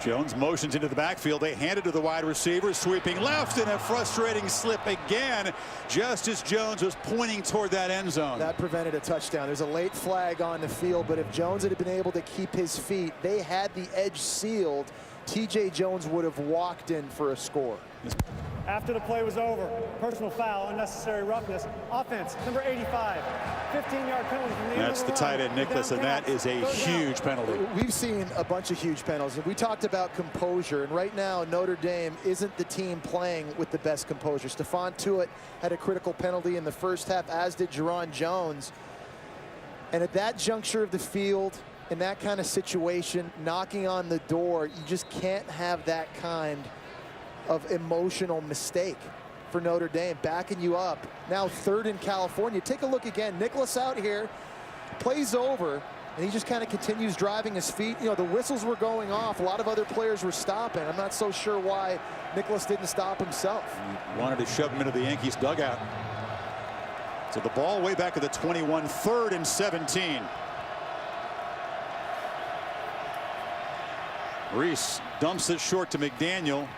Jones motions into the backfield. They hand it to the wide receiver, sweeping left, and a frustrating slip again, just as Jones was pointing toward that end zone. That prevented a touchdown. There's a late flag on the field, but if Jones had been able to keep his feet, they had the edge sealed. TJ Jones would have walked in for a score. After the play was over, personal foul, unnecessary roughness, offense, number 85, 15-yard penalty from the end of That's the tight end, Nicholas, and that is a huge penalty. We've seen a bunch of huge penalties. We talked about composure, and right now Notre Dame isn't the team playing with the best composure. Stephon Tuitt had a critical penalty in the first half, as did Jerron Jones. And at that juncture of the field, in that kind of situation, knocking on the door, you just can't have that kind of emotional mistake for Notre Dame, backing you up. Now 3rd in California. Take a look again. Nicholas out here, plays over, and he just kind of continues driving his feet. You know, the whistles were going off. A lot of other players were stopping. I'm not so sure why Nicholas didn't stop himself. He wanted to shove him into the Yankees dugout. So the ball way back at the 21, 3rd and 17. Reese dumps it short to McDaniel.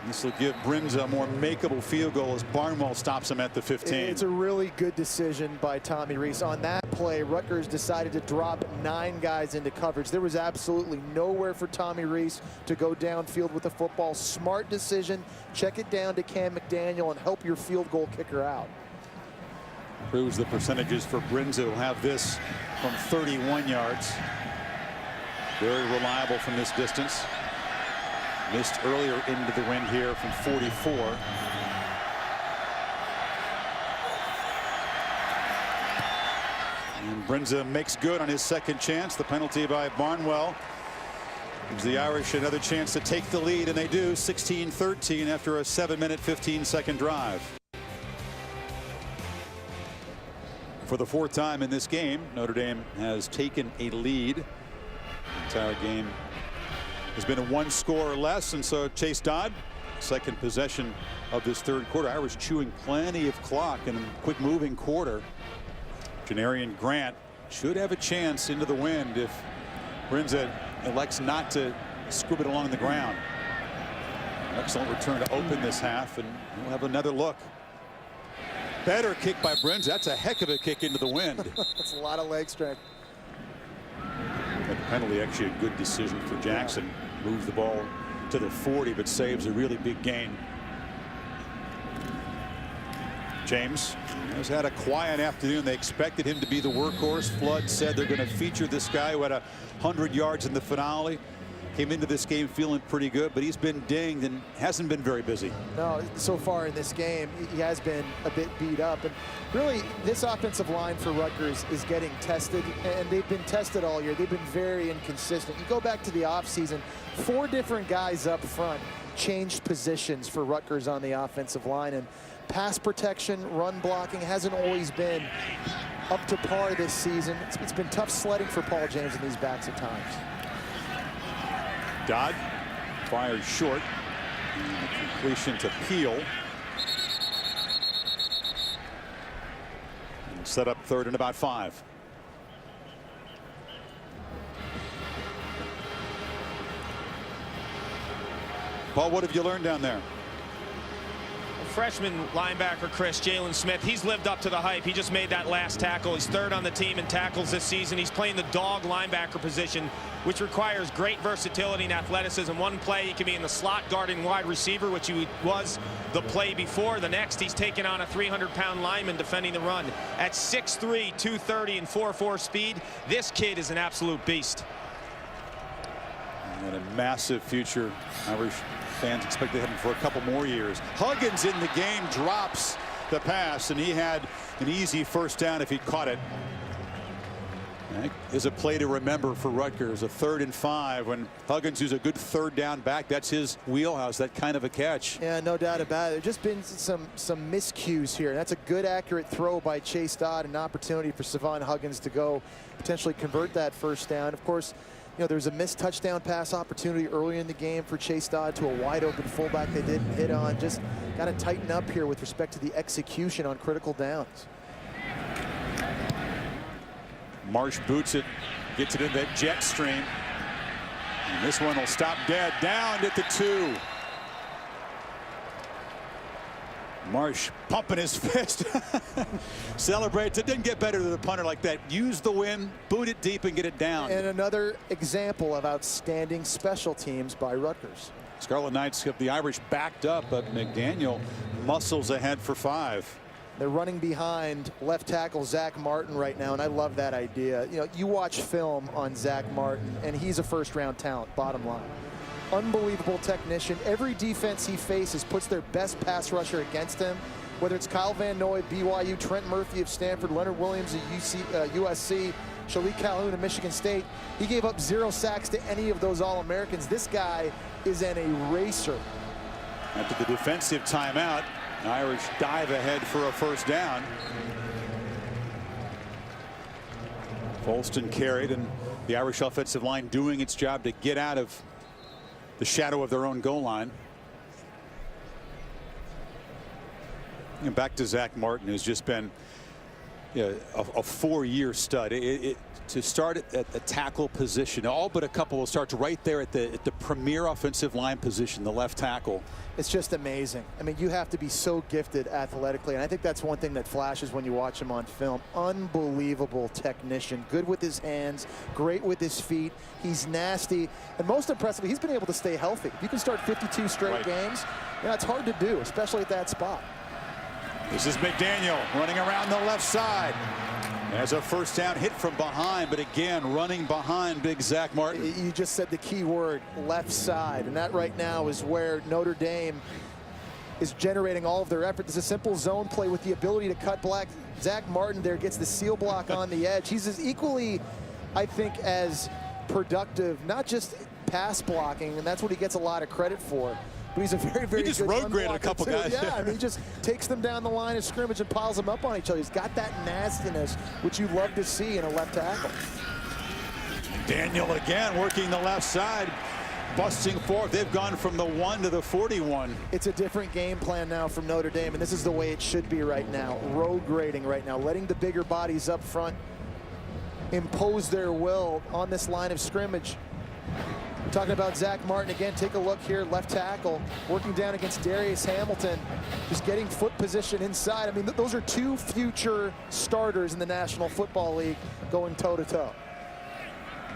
This will give Brinza a more makeable field goal as Barnwell stops him at the 15. It's a really good decision by Tommy Reese. On that play, Rutgers decided to drop 9 guys into coverage. There was absolutely nowhere for Tommy Reese to go downfield with the football. Smart decision. Check it down to Cam McDaniel and help your field goal kicker out. Proves the percentages for Brinza. Will have this from 31 yards. Very reliable from this distance. Missed earlier into the wind here from 44. And Brinza makes good on his second chance. The penalty by Barnwell gives the Irish another chance to take the lead, and they do. 16-13 after a 7-minute 15-second drive. For the fourth time in this game, Notre Dame has taken a lead. The entire game has been a one score or less, and so Chase Dodd, second possession of this third quarter. Irish chewing plenty of clock in a quick moving quarter. Janarian Grant should have a chance into the wind if Brinza elects not to scoop it along the ground. Excellent return to open this half, and we'll have another look. Better kick by Brinza. That's a heck of a kick into the wind. That's a lot of leg strength. That penalty actually a good decision for Jackson. Moves the ball to the 40, but saves a really big gain. James has had a quiet afternoon. They expected him to be the workhorse. Flood said they're going to feature this guy who had 100 yards in the finale. Came into this game feeling pretty good, but he's been dinged and hasn't been very busy. No, so far in this game, he has been a bit beat up. And really, this offensive line for Rutgers is getting tested, and they've been tested all year. They've been very inconsistent. You go back to the offseason, 4 different guys up front changed positions for Rutgers on the offensive line, and pass protection, run blocking hasn't always been up to par this season. It's been tough sledding for Paul James in these backs at times. Dodd fires short. And the completion to Peel. And set up third and about 5. Paul, what have you learned down there? Freshman linebacker Chris Jalen Smith, he's lived up to the hype. He just made that last tackle. He's third on the team in tackles this season. He's playing the dog linebacker position, which requires great versatility and athleticism. One play he can be in the slot guarding wide receiver, which he was the play before. The next he's taking on a 300-pound lineman defending the run. At 6'3", 230 and 4.4 speed, this kid is an absolute beast. And a massive future. Irish fans expect to have him for a couple more years. Huggins in the game drops the pass, and he had an easy first down if he'd caught it. That is a play to remember for Rutgers. A 3rd and 5 when Huggins, who's a good third down back, that's his wheelhouse, that kind of a catch. Yeah, no doubt about it. There's just been some miscues here. That's a good, accurate throw by Chase Dodd, an opportunity for Savon Huggins to go potentially convert that first down. Of course, you know, there's a missed touchdown pass opportunity earlier in the game for Chase Dodd to a wide open fullback they didn't hit on. Just got to tighten up here with respect to the execution on critical downs. Marsh boots it, gets it in that jet stream. And this one will stop dead. Down at the 2. Marsh pumping his fist. Celebrates. It didn't get better than the punter like that. Use the wind, boot it deep, and get it down. And another example of outstanding special teams by Rutgers. Scarlet Knights have the Irish backed up, but McDaniel muscles ahead for 5. They're running behind left tackle Zach Martin right now, and I love that idea. You know, you watch film on Zach Martin, and he's a first-round talent, bottom line. Unbelievable technician. Every defense he faces puts their best pass rusher against him, whether it's Kyle Van Noy, BYU, Trent Murphy of Stanford, Leonard Williams of USC, Shalik Calhoun of Michigan State. He gave up 0 sacks to any of those All-Americans. This guy is an eraser. After the defensive timeout, the Irish dive ahead for a first down. Folston carried, and the Irish offensive line doing its job to get out of the shadow of their own goal line. And back to Zach Martin, who's just been, you know, a 4-year stud. To start at the tackle position, all but a couple will start right there at the premier offensive line position, the left tackle. It's just amazing. I mean, you have to be so gifted athletically, and I think that's one thing that flashes when you watch him on film. Unbelievable technician, good with his hands, great with his feet. He's nasty, and most impressively, he's been able to stay healthy. If you can start 52 straight games, you know, it's hard to do, especially at that spot. This is McDaniel running around the left side. As a first down hit from behind, but again running behind big Zach Martin. You just said the key word, left side, and that right now is where Notre Dame is generating all of their effort. There's a simple zone play with the ability to cut black. Zach Martin there gets the seal block on the edge. He's as equally, I think, as productive, not just pass blocking, and that's what he gets a lot of credit for. But he's a very, very good. He just road graded a couple guys. Yeah, I mean, he just takes them down the line of scrimmage and piles them up on each other. He's got that nastiness, which you love to see in a left tackle. Daniel again working the left side, busting forth. They've gone from the 1 to the 41. It's a different game plan now from Notre Dame, and this is the way it should be right now. Road grading right now, letting the bigger bodies up front impose their will on this line of scrimmage. Talking about Zach Martin again, take a look here, left tackle, working down against Darius Hamilton, just getting foot position inside. I mean, those are two future starters in the National Football League going toe-to-toe.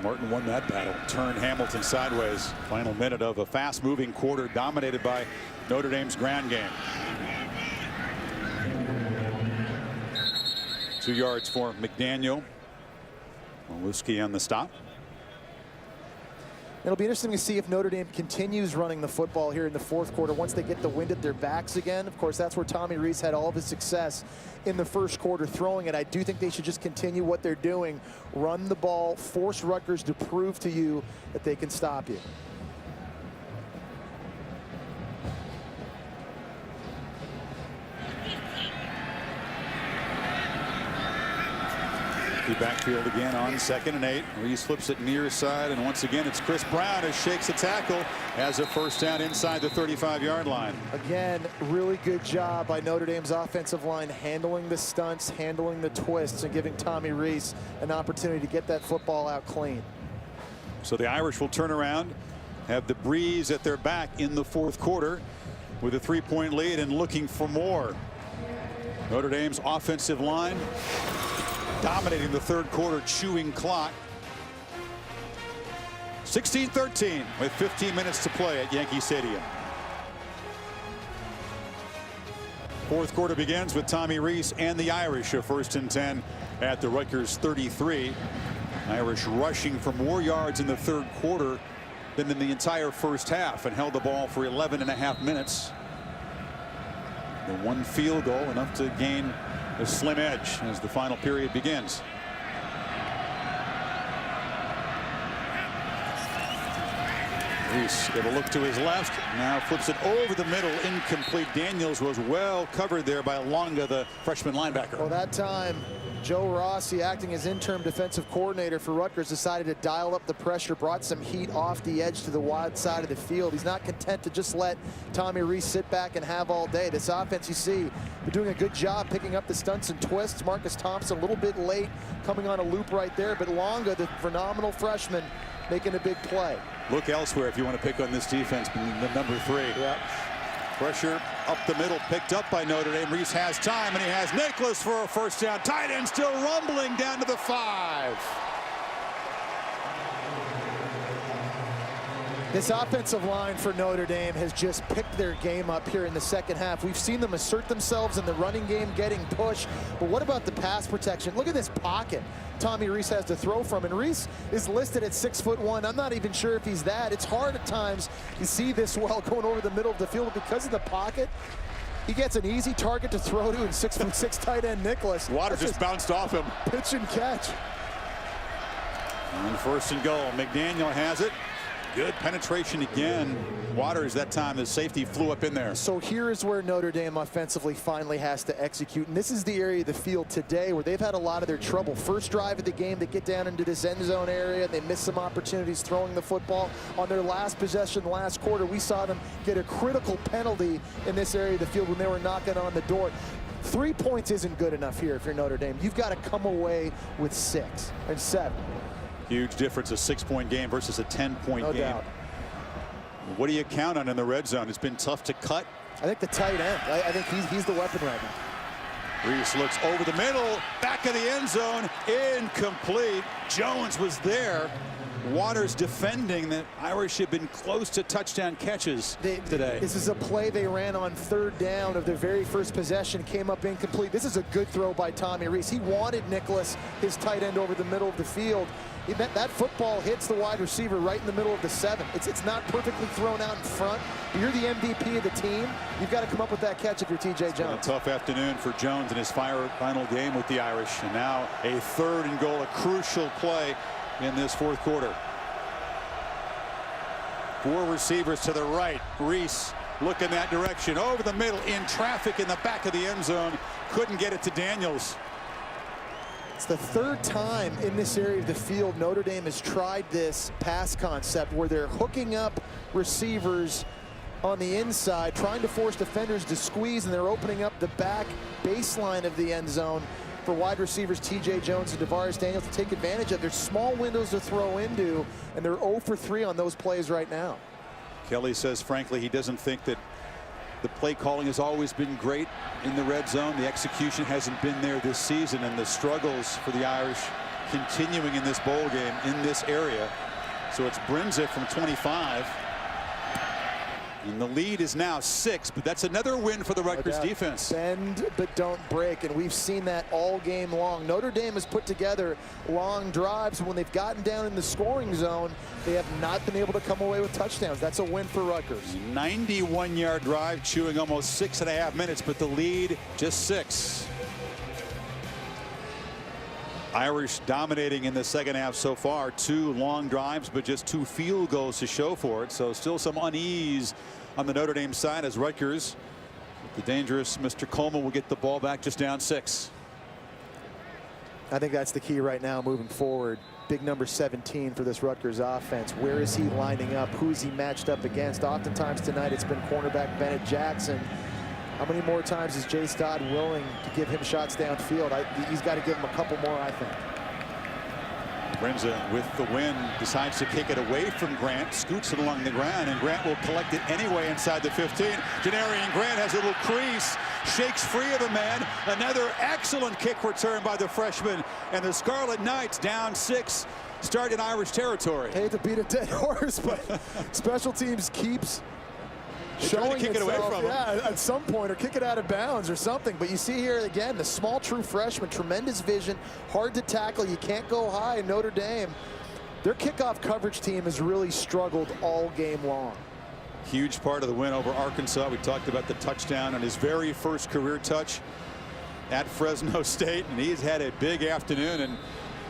Martin won that battle, turned Hamilton sideways. Final minute of a fast-moving quarter dominated by Notre Dame's ground game. 2 yards for McDaniel. Maluski on the stop. It'll be interesting to see if Notre Dame continues running the football here in the fourth quarter once they get the wind at their backs again. Of course, that's where Tommy Rees had all of his success in the first quarter throwing it. I do think they should just continue what they're doing. Run the ball, force Rutgers to prove to you that they can stop you. Backfield again on 2nd and 8. Rees flips it near side, and once again it's Chris Brown who shakes a tackle as a first down inside the 35-yard line. Again, really good job by Notre Dame's offensive line handling the stunts, handling the twists, and giving Tommy Rees an opportunity to get that football out clean. So the Irish will turn around, have the breeze at their back in the fourth quarter with a 3-point lead and looking for more. Notre Dame's offensive line dominating the third quarter, chewing clock. 16-13 with 15 minutes to play at Yankee Stadium. Fourth quarter begins with Tommy Rees and the Irish, a 1st and 10 at the Rutgers 33. Irish rushing for more yards in the third quarter than in the entire first half and held the ball for 11.5 minutes. The 1 field goal enough to gain a slim edge as the final period begins. Rees able to look to his left, now flips it over the middle, incomplete. Daniels was well covered there by Longa, the freshman linebacker. Well, that time Joe Rossi, acting as interim defensive coordinator for Rutgers, decided to dial up the pressure, brought some heat off the edge to the wide side of the field. He's not content to just let Tommy Rees sit back and have all day. This offense, you see, they're doing a good job picking up the stunts and twists. Marcus Thompson a little bit late coming on a loop right there, but Longa, the phenomenal freshman, making a big play. Look elsewhere if you want to pick on this defense, the number 3. Yep. Pressure up the middle, picked up by Notre Dame. Rees has time, and he has Nicholas for a first down. Tight end still rumbling down to the 5. This offensive line for Notre Dame has just picked their game up here in the second half. We've seen them assert themselves in the running game, getting pushed. But what about the pass protection? Look at this pocket Tommy Rees has to throw from. And Rees is listed at 6'1". I'm not even sure if he's that. It's hard at times to see this well going over the middle of the field. Because of the pocket, he gets an easy target to throw to, and 6'6" tight end Nicholas. Water just bounced off him. Pitch and catch. And 1st and goal. McDaniel has it. Good penetration again. Waters that time, his safety flew up in there. So here is where Notre Dame offensively finally has to execute. And this is the area of the field today where they've had a lot of their trouble. First drive of the game, they get down into this end zone area. They miss some opportunities throwing the football. On their last possession last quarter, we saw them get a critical penalty in this area of the field when they were knocking on the door. 3 points isn't good enough here if you're Notre Dame. You've got to come away with 6 and 7. Huge difference, a 6-point game versus a 10-point no game. Doubt. What do you count on in the red zone? It's been tough to cut. I think the tight end. I think he's the weapon right now. Rees looks over the middle, back of the end zone, incomplete. Jones was there Waters defending. The Irish have been close to touchdown catches today. This is a play they ran on 3rd down of their very first possession, came up incomplete. This is a good throw by Tommy Rees. He wanted Nicholas, his tight end, over the middle of the field. That football hits the wide receiver right in the middle of the 7. It's not perfectly thrown out in front. But you're the MVP of the team. You've got to come up with that catch if you're TJ Jones. A tough afternoon for Jones in his final game with the Irish. And now a 3rd and goal, a crucial play in this 4th quarter. 4 receivers to the right. Reese looking that direction, over the middle, in traffic in the back of the end zone. Couldn't get it to Daniels. It's the 3rd time in this area of the field Notre Dame has tried this pass concept where they're hooking up receivers on the inside, trying to force defenders to squeeze, and they're opening up the back baseline of the end zone for wide receivers TJ Jones and DeVaris Daniels to take advantage of. There's small windows to throw into, and they're 0 for 3 on those plays right now. Kelly says, frankly, he doesn't think that the play calling has always been great in the red zone. The execution hasn't been there this season, and the struggles for the Irish continuing in this bowl game in this area. So it's Brinza from 25. And the lead is now 6, but that's another win for the Rutgers defense. Bend but don't break, and we've seen that all game long. Notre Dame has put together long drives. When they've gotten down in the scoring zone, they have not been able to come away with touchdowns. That's a win for Rutgers. 91-yard drive, chewing almost 6.5 minutes, but the lead just 6. Irish dominating in the second half so far. 2 long drives, but just 2 field goals to show for it. So still some unease on the Notre Dame side as Rutgers, the dangerous Mr. Coleman, will get the ball back just down 6. I think that's the key right now moving forward. Big number 17 for this Rutgers offense. Where is he lining up? Who is he matched up against? Oftentimes tonight it's been cornerback Bennett Jackson. How many more times is Jay Stott willing to give him shots downfield? He's got to give him a couple more, I think. Brinza with the win decides to kick it away from Grant, scoots it along the ground, and Grant will collect it anyway inside the 15. Janarian Grant has a little crease, shakes free of the man. Another excellent kick return by the freshman, and the Scarlet Knights down 6, start in Irish territory. Hate to beat a dead horse, but special teams keeps showing kick it away from him. At some point, or kick it out of bounds or something. But you see here again, the small true freshman, tremendous vision, hard to tackle. You can't go high in Notre Dame. Their kickoff coverage team has really struggled all game long. Huge part of the win over Arkansas. We talked about the touchdown on his very first career touch at Fresno State, and he's had a big afternoon. And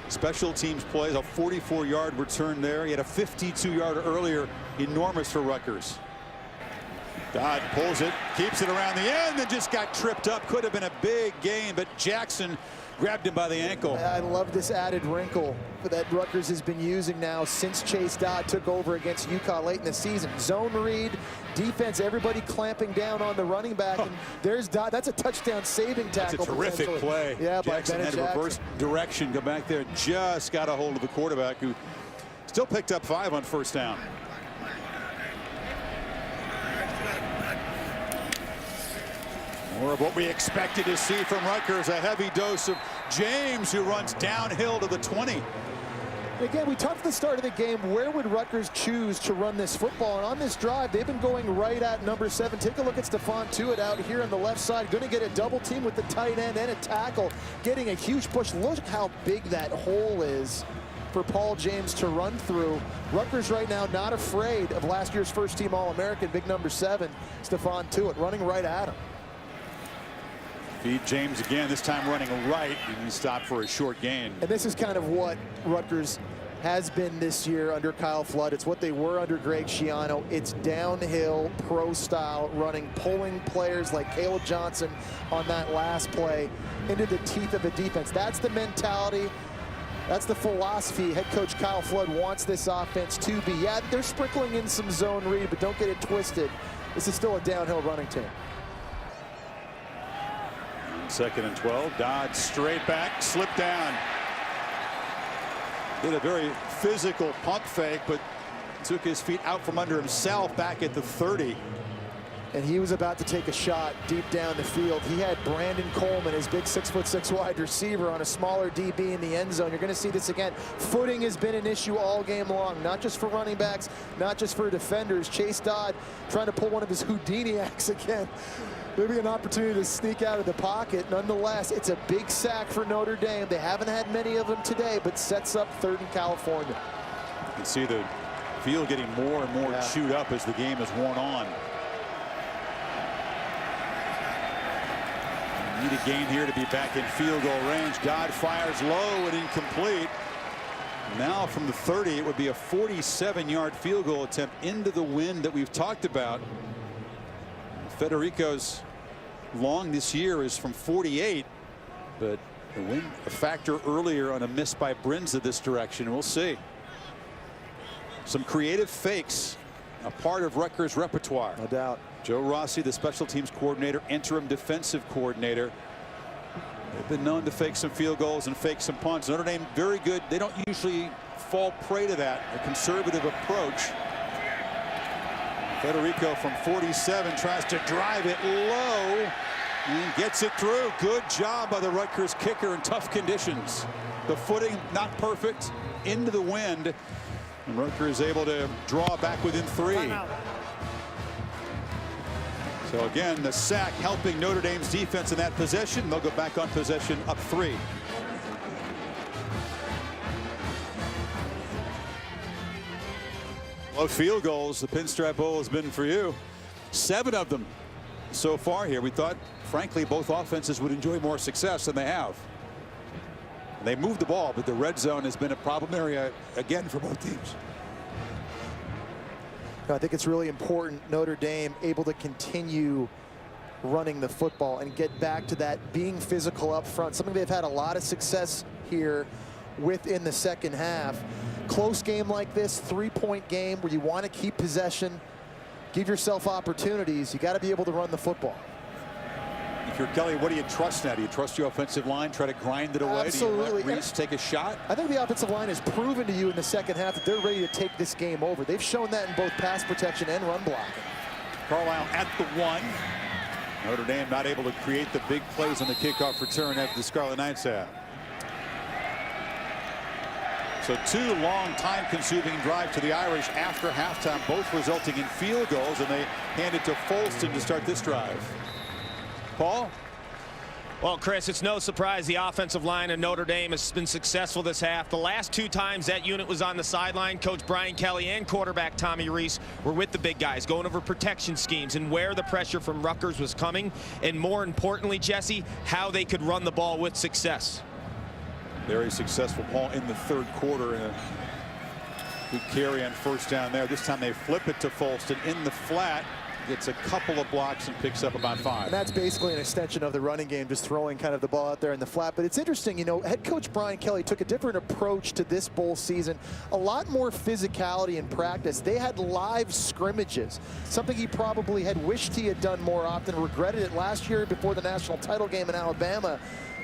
special teams plays, a 44-yard return there. He had a 52-yarder earlier, enormous for Rutgers. Dodd pulls it, keeps it around the end, and just got tripped up. Could have been a big gain, but Jackson grabbed him by the ankle. I love this added wrinkle that Rutgers has been using now since Chase Dodd took over against UConn late in the season. Zone read, defense, everybody clamping down on the running back, and there's Dodd. That's a touchdown saving tackle. That's a terrific play. Yeah, Jackson had a reverse direction, go back there, just got a hold of the quarterback, who still picked up 5 on first down. More of what we expected to see from Rutgers. A heavy dose of James, who runs downhill to the 20. Again, we talked at the start of the game, where would Rutgers choose to run this football? And on this drive, they've been going right at number 7. Take a look at Stephon Tuitt out here on the left side. Going to get a double team with the tight end and a tackle. Getting a huge push. Look how big that hole is for Paul James to run through. Rutgers right now not afraid of last year's first team All-American, big number 7, Stephon Tuitt, running right at him. Feed James again, this time running right, and he stopped for a short gain. And this is kind of what Rutgers has been this year under Kyle Flood. It's what they were under Greg Schiano. It's downhill, pro-style running, pulling players like Caleb Johnson on that last play into the teeth of the defense. That's the mentality. That's the philosophy head coach Kyle Flood wants this offense to be. Yeah, they're sprinkling in some zone read, but don't get it twisted. This is still a downhill running team. 2nd and 12. Dodd straight back, slipped down. Did a very physical pump fake, but took his feet out from under himself back at the 30. and he was about to take a shot deep down the field. He had Brandon Coleman, his big 6'6" wide receiver, on a smaller DB in the end zone. You're going to see this again. Footing has been an issue all game long, not just for running backs, not just for defenders. Chase Dodd trying to pull one of his Houdini acts again. Maybe an opportunity to sneak out of the pocket. Nonetheless, it's a big sack for Notre Dame. They haven't had many of them today, but sets up 3rd and California. You can see the field getting more and more chewed up as the game is worn on. Need a gain here to be back in field goal range. Dodd fires low and incomplete. Now from the 30, it would be a 47-yard field goal attempt into the wind that we've talked about. Federico's long this year is from 48, but the wind a factor earlier on a miss by Brinza this direction. We'll see. Some creative fakes, a part of Rutgers' repertoire. No doubt. Joe Rossi, the special teams coordinator, interim defensive coordinator. They've been known to fake some field goals and fake some punts. Notre Dame very good. They don't usually fall prey to that, a conservative approach. Federico from 47 tries to drive it low and gets it through. Good job by the Rutgers kicker in tough conditions. The footing not perfect, into the wind, and Rutgers is able to draw back within 3. So again, the sack helping Notre Dame's defense in that possession. They'll go back on possession up 3. Well, field goals, the Pinstripe Bowl has been for you. 7 of them so far here. We thought, frankly, both offenses would enjoy more success than they have. They moved the ball, but the red zone has been a problem area again for both teams. I think it's really important Notre Dame able to continue running the football and get back to that being physical up front, something they've had a lot of success here with in the second half. Close game like this, 3-point game where you want to keep possession, give yourself opportunities. You got to be able to run the football. If you're Kelly, what do you trust now? Do you trust your offensive line, try to grind it away? Absolutely. Do you let Reese take a shot? I think the offensive line has proven to you in the second half that they're ready to take this game over. They've shown that in both pass protection and run blocking. Carlisle at the 1. Notre Dame not able to create the big plays on the kickoff return that the Scarlet Knights have. So 2 long time-consuming drives to the Irish after halftime, both resulting in field goals, and they hand it to Folston to start this drive. Paul? Well, Chris, it's no surprise the offensive line of Notre Dame has been successful this half. The last 2 times that unit was on the sideline, Coach Brian Kelly and quarterback Tommy Reese were with the big guys, going over protection schemes and where the pressure from Rutgers was coming, and more importantly, Jesse, how they could run the ball with success. Very successful, Paul, in the 3rd quarter, and a good carry on first down there. This time they flip it to Folston in the flat. Gets a couple of blocks and picks up about 5. And that's basically an extension of the running game, just throwing kind of the ball out there in the flat. But it's interesting, you know, head coach Brian Kelly took a different approach to this bowl season. A lot more physicality in practice. They had live scrimmages, something he probably had wished he had done more often, regretted it last year before the national title game in Alabama.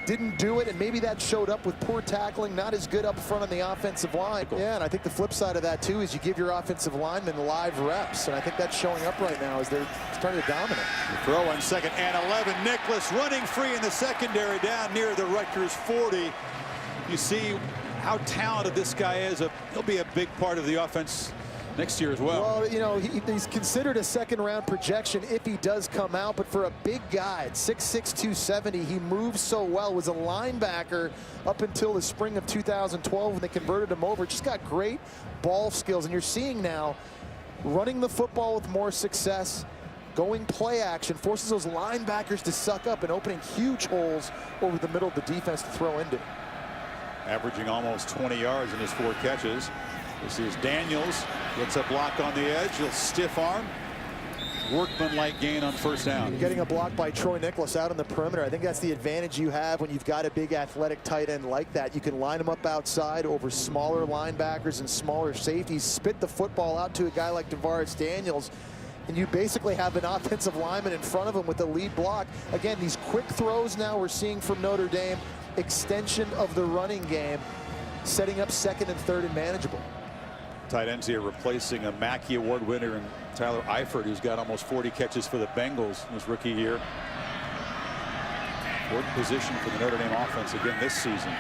Didn't do it, and maybe that showed up with poor tackling, not as good up front on the offensive line. Yeah, and I think the flip side of that, too, is you give your offensive linemen live reps, and I think that's showing up right now as they're starting to dominate. The throw on 2nd and 11. Nicholas running free in the secondary down near the Rutgers 40. You see how talented this guy is. He'll be a big part of the offense next year as well. Well, you know, he's considered a 2nd-round projection if he does come out, but for a big guy at 6'6", 270, he moves so well. Was a linebacker up until the spring of 2012 when they converted him over. Just got great ball skills, and you're seeing now running the football with more success, going play action, forces those linebackers to suck up and opening huge holes over the middle of the defense to throw into. Averaging almost 20 yards in his 4 catches. This is Daniels, gets a block on the edge. He'll stiff arm. Workman-like gain on first down. You're getting a block by Troy Nicholas out on the perimeter. I think that's the advantage you have when you've got a big athletic tight end like that. You can line him up outside over smaller linebackers and smaller safeties, spit the football out to a guy like Tavares Daniels, and you basically have an offensive lineman in front of him with the lead block. Again, these quick throws now we're seeing from Notre Dame, extension of the running game, setting up 2nd and 3rd and manageable. Tight ends here replacing a Mackey Award winner and Tyler Eifert, who's got almost 40 catches for the Bengals in his rookie year. Fourth position for the Notre Dame offense again this season.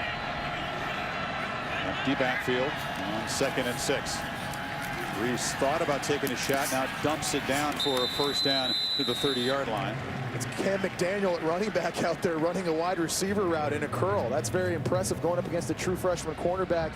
Empty backfield on 2nd and 6. Reese thought about taking a shot, now dumps it down for a first down to the 30-yard line. It's Cam McDaniel at running back out there running a wide receiver route in a curl. That's very impressive going up against a true freshman cornerback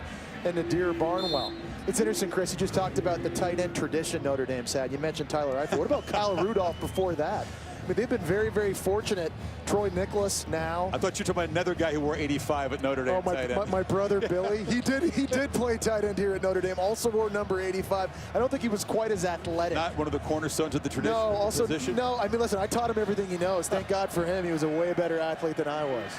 and Nadir Barnwell. It's interesting, Chris, you just talked about the tight end tradition Notre Dame's had. You mentioned Tyler Eifert. What about Kyle Rudolph before that? I mean, they've been very, very fortunate. Troy Nicholas now. I thought you were talking about another guy who wore 85 at Notre Dame. Oh, my brother Billy. He did play tight end here at Notre Dame. Also wore number 85. I don't think he was quite as athletic. Not one of the cornerstones of the tradition. No, also position. no. I mean, listen, I taught him everything he knows. Thank God for him. He was a way better athlete than I was.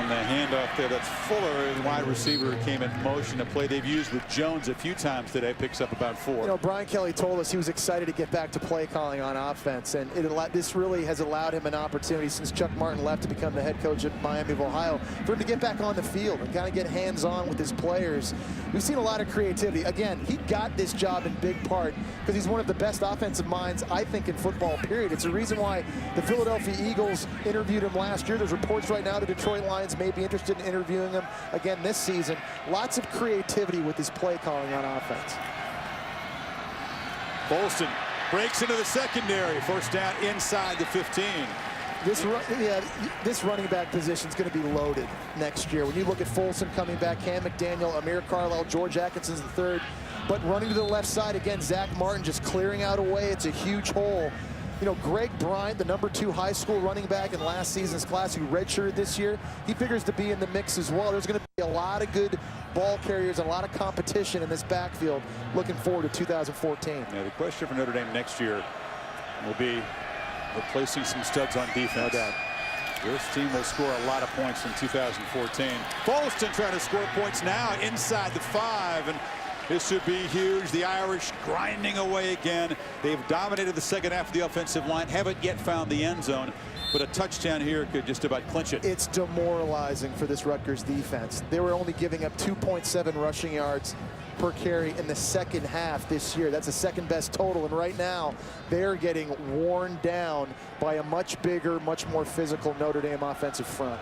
And the handoff there, that's Fuller, the wide receiver, came in motion. A play they've used with Jones a few times today, picks up about 4. You know, Brian Kelly told us he was excited to get back to play calling on offense, and this really has allowed him an opportunity since Chuck Martin left to become the head coach at Miami of Ohio for him to get back on the field and kind of get hands-on with his players. We've seen a lot of creativity. Again, he got this job in big part because he's one of the best offensive minds, I think, in football, period. It's a reason why the Philadelphia Eagles interviewed him last year. There's reports right now the Detroit Lions may be interested in interviewing him again this season. Lots of creativity with his play calling on offense. Bolston breaks into the secondary. First down inside the 15. This running back position is going to be loaded next year. When you look at Folsom coming back, Cam McDaniel, Amir Carlisle, George Atkinson's the third. But running to the left side again, Zach Martin just clearing out a way. It's a huge hole. You know, Greg Bryant, the #2 high school running back in last season's class, who redshirted this year, he figures to be in the mix as well. There's going to be a lot of good ball carriers and a lot of competition in this backfield. Looking forward to 2014. Yeah, the question for Notre Dame next year will be replacing some studs on defense. No doubt. This team will score a lot of points in 2014. Bolston trying to score points now inside the 5, and this should be huge. The Irish grinding away again. They've dominated the second half of the offensive line, haven't yet found the end zone, but a touchdown here could just about clinch it. It's demoralizing for this Rutgers defense. They were only giving up 2.7 rushing yards per carry in the second half this year. That's the second best total, and right now they're getting worn down by a much bigger, much more physical Notre Dame offensive front.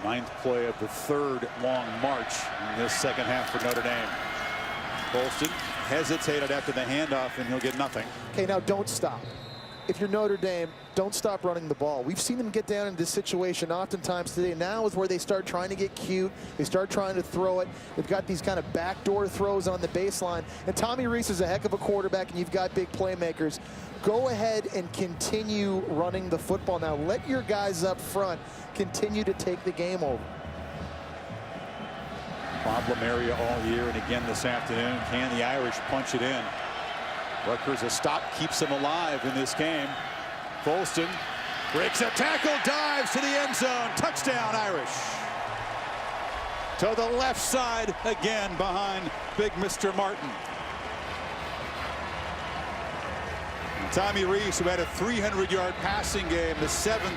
9th play of the 3rd long march in this second half for Notre Dame. Bolston hesitated after the handoff, and he'll get nothing. Okay, now don't stop. If you're Notre Dame, don't stop running the ball. We've seen them get down in this situation oftentimes today. Now is where they start trying to get cute. They start trying to throw it. They've got these kind of backdoor throws on the baseline. And Tommy Reese is a heck of a quarterback, and you've got big playmakers. Go ahead and continue running the football now. Let your guys up front continue to take the game over. Problem area all year, and again this afternoon. Can the Irish punch it in? Rutgers, a stop keeps them alive in this game. Bolston breaks a tackle, dives to the end zone. Touchdown, Irish. To the left side again behind big Mr. Martin. And Tommy Reese, who had a 300-yard passing game, the 7th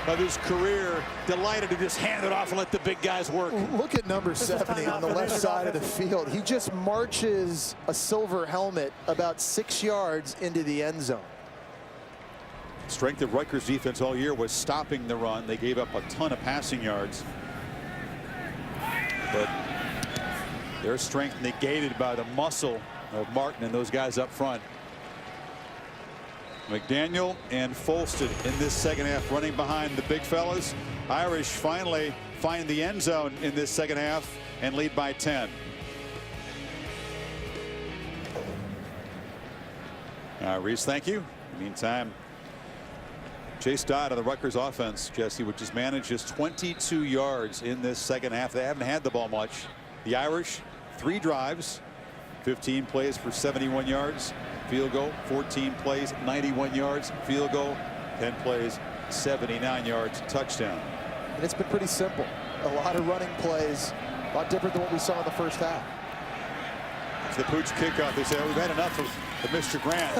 of his career, delighted to just hand it off and let the big guys work. Look at number 70 on the left side of the field. He just marches a silver helmet about 6 yards into the end zone. Strength of Rutgers defense all year was stopping the run. They gave up a ton of passing yards, but their strength negated by the muscle of Martin and those guys up front. McDaniel and Folston in this second half running behind the big fellas. Irish finally find the end zone in this second half and lead by 10. Reese, thank you. In the meantime, Chase Dodd on the Rutgers offense, Jesse, which has managed just 22 yards in this second half. They haven't had the ball much. The Irish, 3 drives, 15 plays for 71 yards. Field goal, 14 plays, 91 yards. Field goal, 10 plays, 79 yards, touchdown. And it's been pretty simple. A lot of running plays, a lot different than what we saw in the first half. It's the Pooch kickoff. They say, oh, we've had enough of Mr. Grant.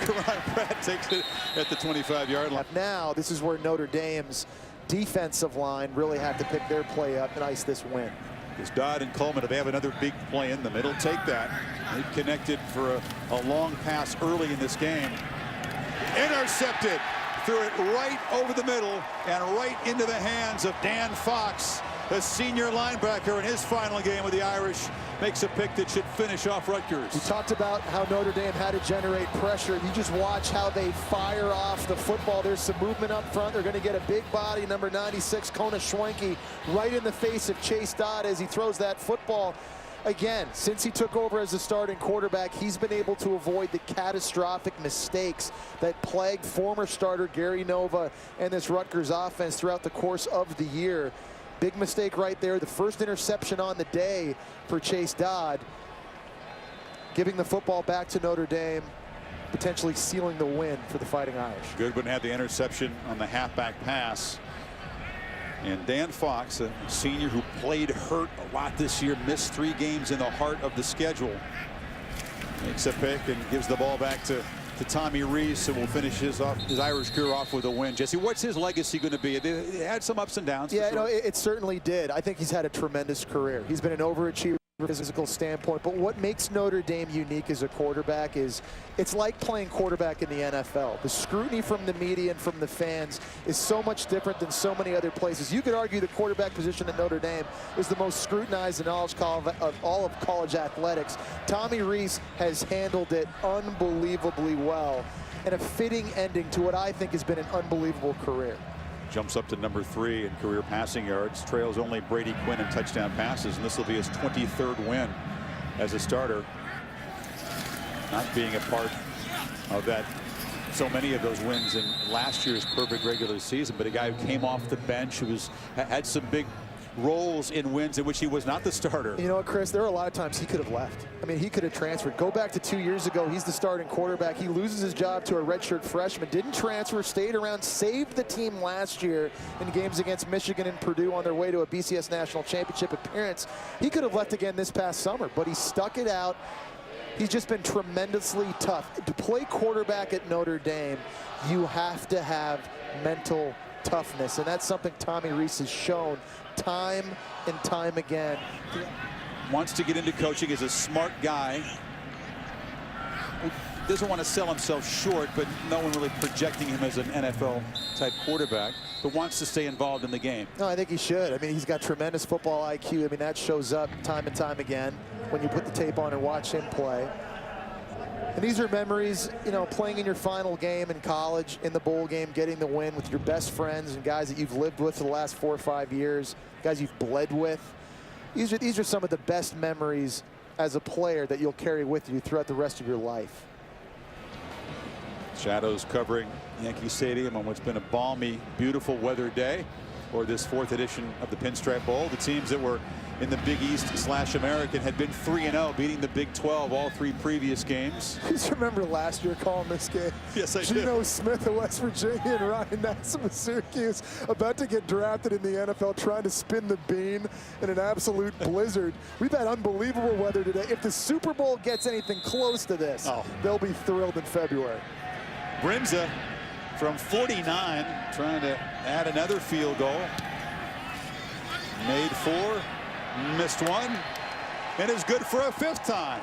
Karan Pratt takes it at the 25-yard line. Now, this is where Notre Dame's defensive line really had to pick their play up and ice this win. Because Dodd and Coleman, they have another big play in the middle. Take that. They connected for a long pass early in this game. Intercepted. Threw it right over the middle and right into the hands of Dan Fox, the senior linebacker in his final game with the Irish. Makes a pick that should finish off Rutgers. We talked about how Notre Dame had to generate pressure. You just watch how they fire off the football. There's some movement up front. They're going to get a big body, number 96, Kona Schwenke, right in the face of Chase Dodd as he throws that football. Again, since he took over as the starting quarterback, he's been able to avoid the catastrophic mistakes that plagued former starter Gary Nova and this Rutgers offense throughout the course of the year. Big mistake right there. The first interception on the day for Chase Dodd, giving the football back to Notre Dame, potentially sealing the win for the Fighting Irish. Goodwin had the interception on the halfback pass. And Dan Fox, a senior who played hurt a lot this year, missed 3 games in the heart of the schedule, makes a pick and gives the ball back to Tommy Rees, and will finish his Irish career off with a win. Jesse, what's his legacy going to be? It had some ups and downs. Yeah, sure. no, it certainly did. I think he's had a tremendous career. He's been an overachiever from a physical standpoint, but what makes Notre Dame unique as a quarterback is it's like playing quarterback in the NFL. The scrutiny from the media and from the fans is so much different than so many other places. You could argue the quarterback position at Notre Dame is the most scrutinized in all of college athletics. Tommy Rees has handled it unbelievably well, and a fitting ending to what I think has been an unbelievable career. Jumps up to number 3 in career passing yards, trails only Brady Quinn in touchdown passes, and this will be his 23rd win as a starter. Not being a part of that, so many of those wins in last year's perfect regular season, but a guy who came off the bench, who had some big roles in wins in which he was not the starter. You know what, Chris, there are a lot of times he could have left. I mean, he could have transferred. Go back to 2 years ago. He's the starting quarterback. He loses his job to a redshirt freshman, didn't transfer, stayed around, saved the team last year in games against Michigan and Purdue on their way to a BCS National Championship appearance. He could have left again this past summer, but he stuck it out. He's just been tremendously tough. To play quarterback at Notre Dame, you have to have mental toughness, and that's something Tommy Rees has shown time and time again. Wants to get into coaching, is a smart guy. Doesn't want to sell himself short, but no one really projecting him as an NFL type quarterback, but wants to stay involved in the game. No, I think he should. I mean, he's got tremendous football IQ. I mean, that shows up time and time again when you put the tape on and watch him play. And these are memories, you know, playing in your final game in college, in the bowl game, getting the win with your best friends and guys that you've lived with for the last 4 or 5 years, guys you've bled with. These are some of the best memories as a player that you'll carry with you throughout the rest of your life. Shadows covering Yankee Stadium on what's been a balmy, beautiful weather day for this 4th edition of the Pinstripe Bowl. The teams that were in the Big East / American had been 3-0, beating the Big 12 all 3 previous games. Just remember last year calling this game. Yes, I do. Geno Smith of West Virginia and Ryan Nassum of Syracuse about to get drafted in the NFL, trying to spin the bean in an absolute blizzard. We've had unbelievable weather today. If the Super Bowl gets anything close to this, they'll be thrilled in February. Brinza from 49 trying to add another field goal. Made 4. Missed 1, and is good for a 5th time.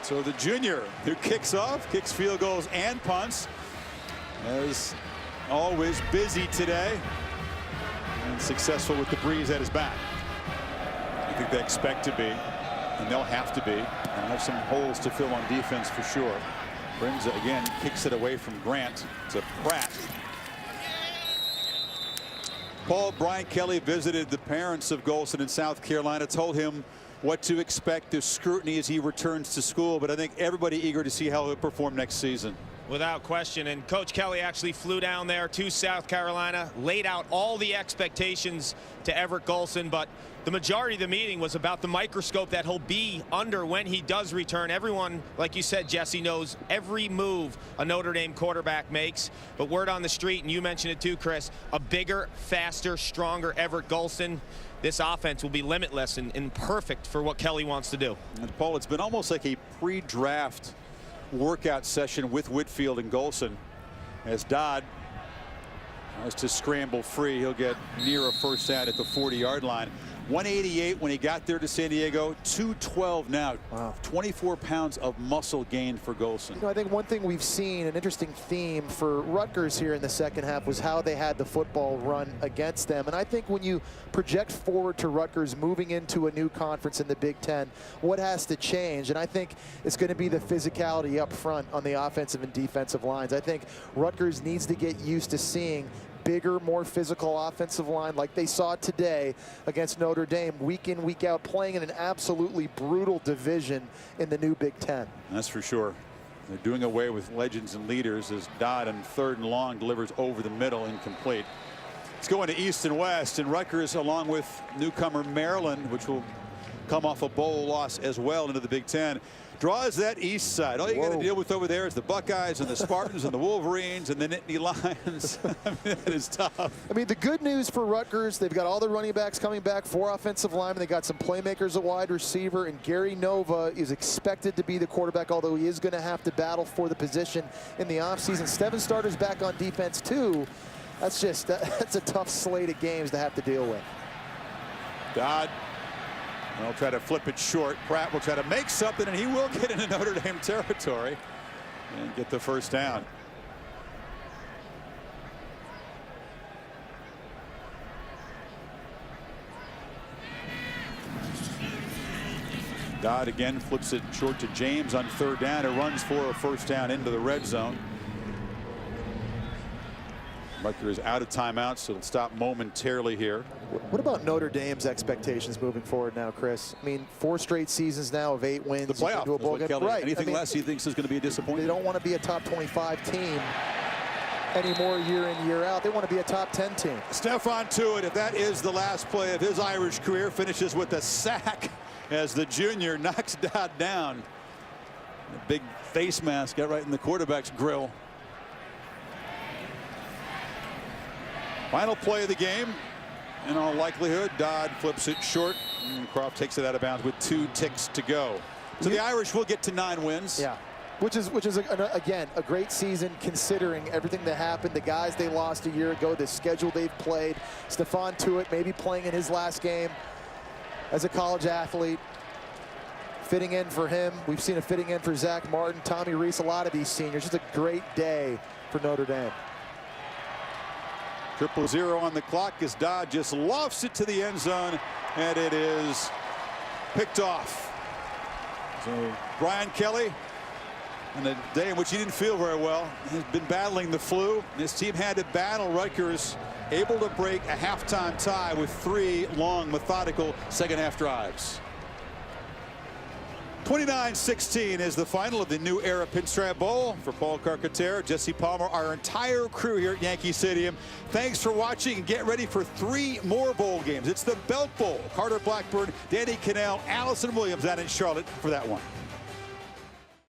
So the junior who kicks off, kicks field goals and punts, as always busy today and successful with the breeze at his back. I think they expect to be, and they'll have to be, and have some holes to fill on defense for sure. Brinza again kicks it away from Grant to Pratt. Brian Kelly visited the parents of Golson in South Carolina, told him what to expect, the scrutiny as he returns to school, but I think everybody eager to see how he'll perform next season. Without question, and Coach Kelly actually flew down there to South Carolina, laid out all the expectations to Everett Golson, but the majority of the meeting was about the microscope that he'll be under when he does return. Everyone, like you said, Jesse, knows every move a Notre Dame quarterback makes, but word on the street, and you mentioned it too, Chris, a bigger, faster, stronger Everett Golson. This offense will be limitless and perfect for what Kelly wants to do. And Paul, it's been almost like a pre-draft workout session with Whitfield and Golson, as Dodd tries to scramble free. He'll get near a first down at the 40-yard line. 188 when he got there to San Diego, 212 now. Wow. 24 pounds of muscle gained for Golson. You know, I think one thing we've seen, an interesting theme for Rutgers here in the second half, was how they had the football run against them. And I think when you project forward to Rutgers moving into a new conference in the Big Ten, what has to change? And I think it's going to be the physicality up front on the offensive and defensive lines. I think Rutgers needs to get used to seeing bigger, more physical offensive line like they saw today against Notre Dame, week in, week out, playing in an absolutely brutal division in the new Big Ten. That's for sure. They're doing away with legends and leaders as Dodd on 3rd and long delivers over the middle, incomplete. It's going to East and West, and Rutgers, along with newcomer Maryland, which will come off a bowl loss as well into the Big Ten, draws that east side. All you got to deal with over there is the Buckeyes and the Spartans and the Wolverines and the Nittany Lions. I mean, that is tough. I mean, the good news for Rutgers, they've got all the running backs coming back, 4 offensive linemen. They got some playmakers at wide receiver, and Gary Nova is expected to be the quarterback, although he is going to have to battle for the position in the offseason. 7 starters back on defense, too. That's a tough slate of games to have to deal with. Dodd. They'll try to flip it short. Pratt will try to make something, and he will get into Notre Dame territory and get the first down. Dodd again flips it short to James on 3rd down. It runs for a first down into the red zone. Rutgers is out of timeout, so it'll stop momentarily here. What about Notre Dame's expectations moving forward now, Chris? I mean, 4 straight seasons now of 8 wins. The playoff. Into a bowl game. Right. Anything less he thinks is going to be a disappointment. They don't want to be a top 25 team anymore year in, year out. They want to be a top 10 team. Stephon Tuitt, if that is the last play of his Irish career, finishes with a sack as the junior knocks Dodd down. The big face mask got right in the quarterback's grill. Final play of the game. In all likelihood, Dodd flips it short, and Croft takes it out of bounds with 2 ticks to go. So the Irish will get to 9 wins. Yeah, which is again a great season considering everything that happened, the guys they lost a year ago, the schedule they've played. Stephon Tuitt maybe playing in his last game as a college athlete. Fitting in for him. We've seen a fitting in for Zach Martin, Tommy Rees, a lot of these seniors. Just a great day for Notre Dame. 0-0 on the clock as Dodd just lofts it to the end zone, and it is picked off. So Brian Kelly, on a day in which he didn't feel very well, has been battling the flu. This team had to battle Rutgers, able to break a halftime tie with 3 long, methodical second-half drives. 29-16 is the final of the new era Pinstripe Bowl. For Paul Carcaterre, Jesse Palmer, our entire crew here at Yankee Stadium, thanks for watching, and get ready for 3 more bowl games. It's the Belt Bowl. Carter Blackburn, Danny Cannell, Allison Williams out in Charlotte for that one.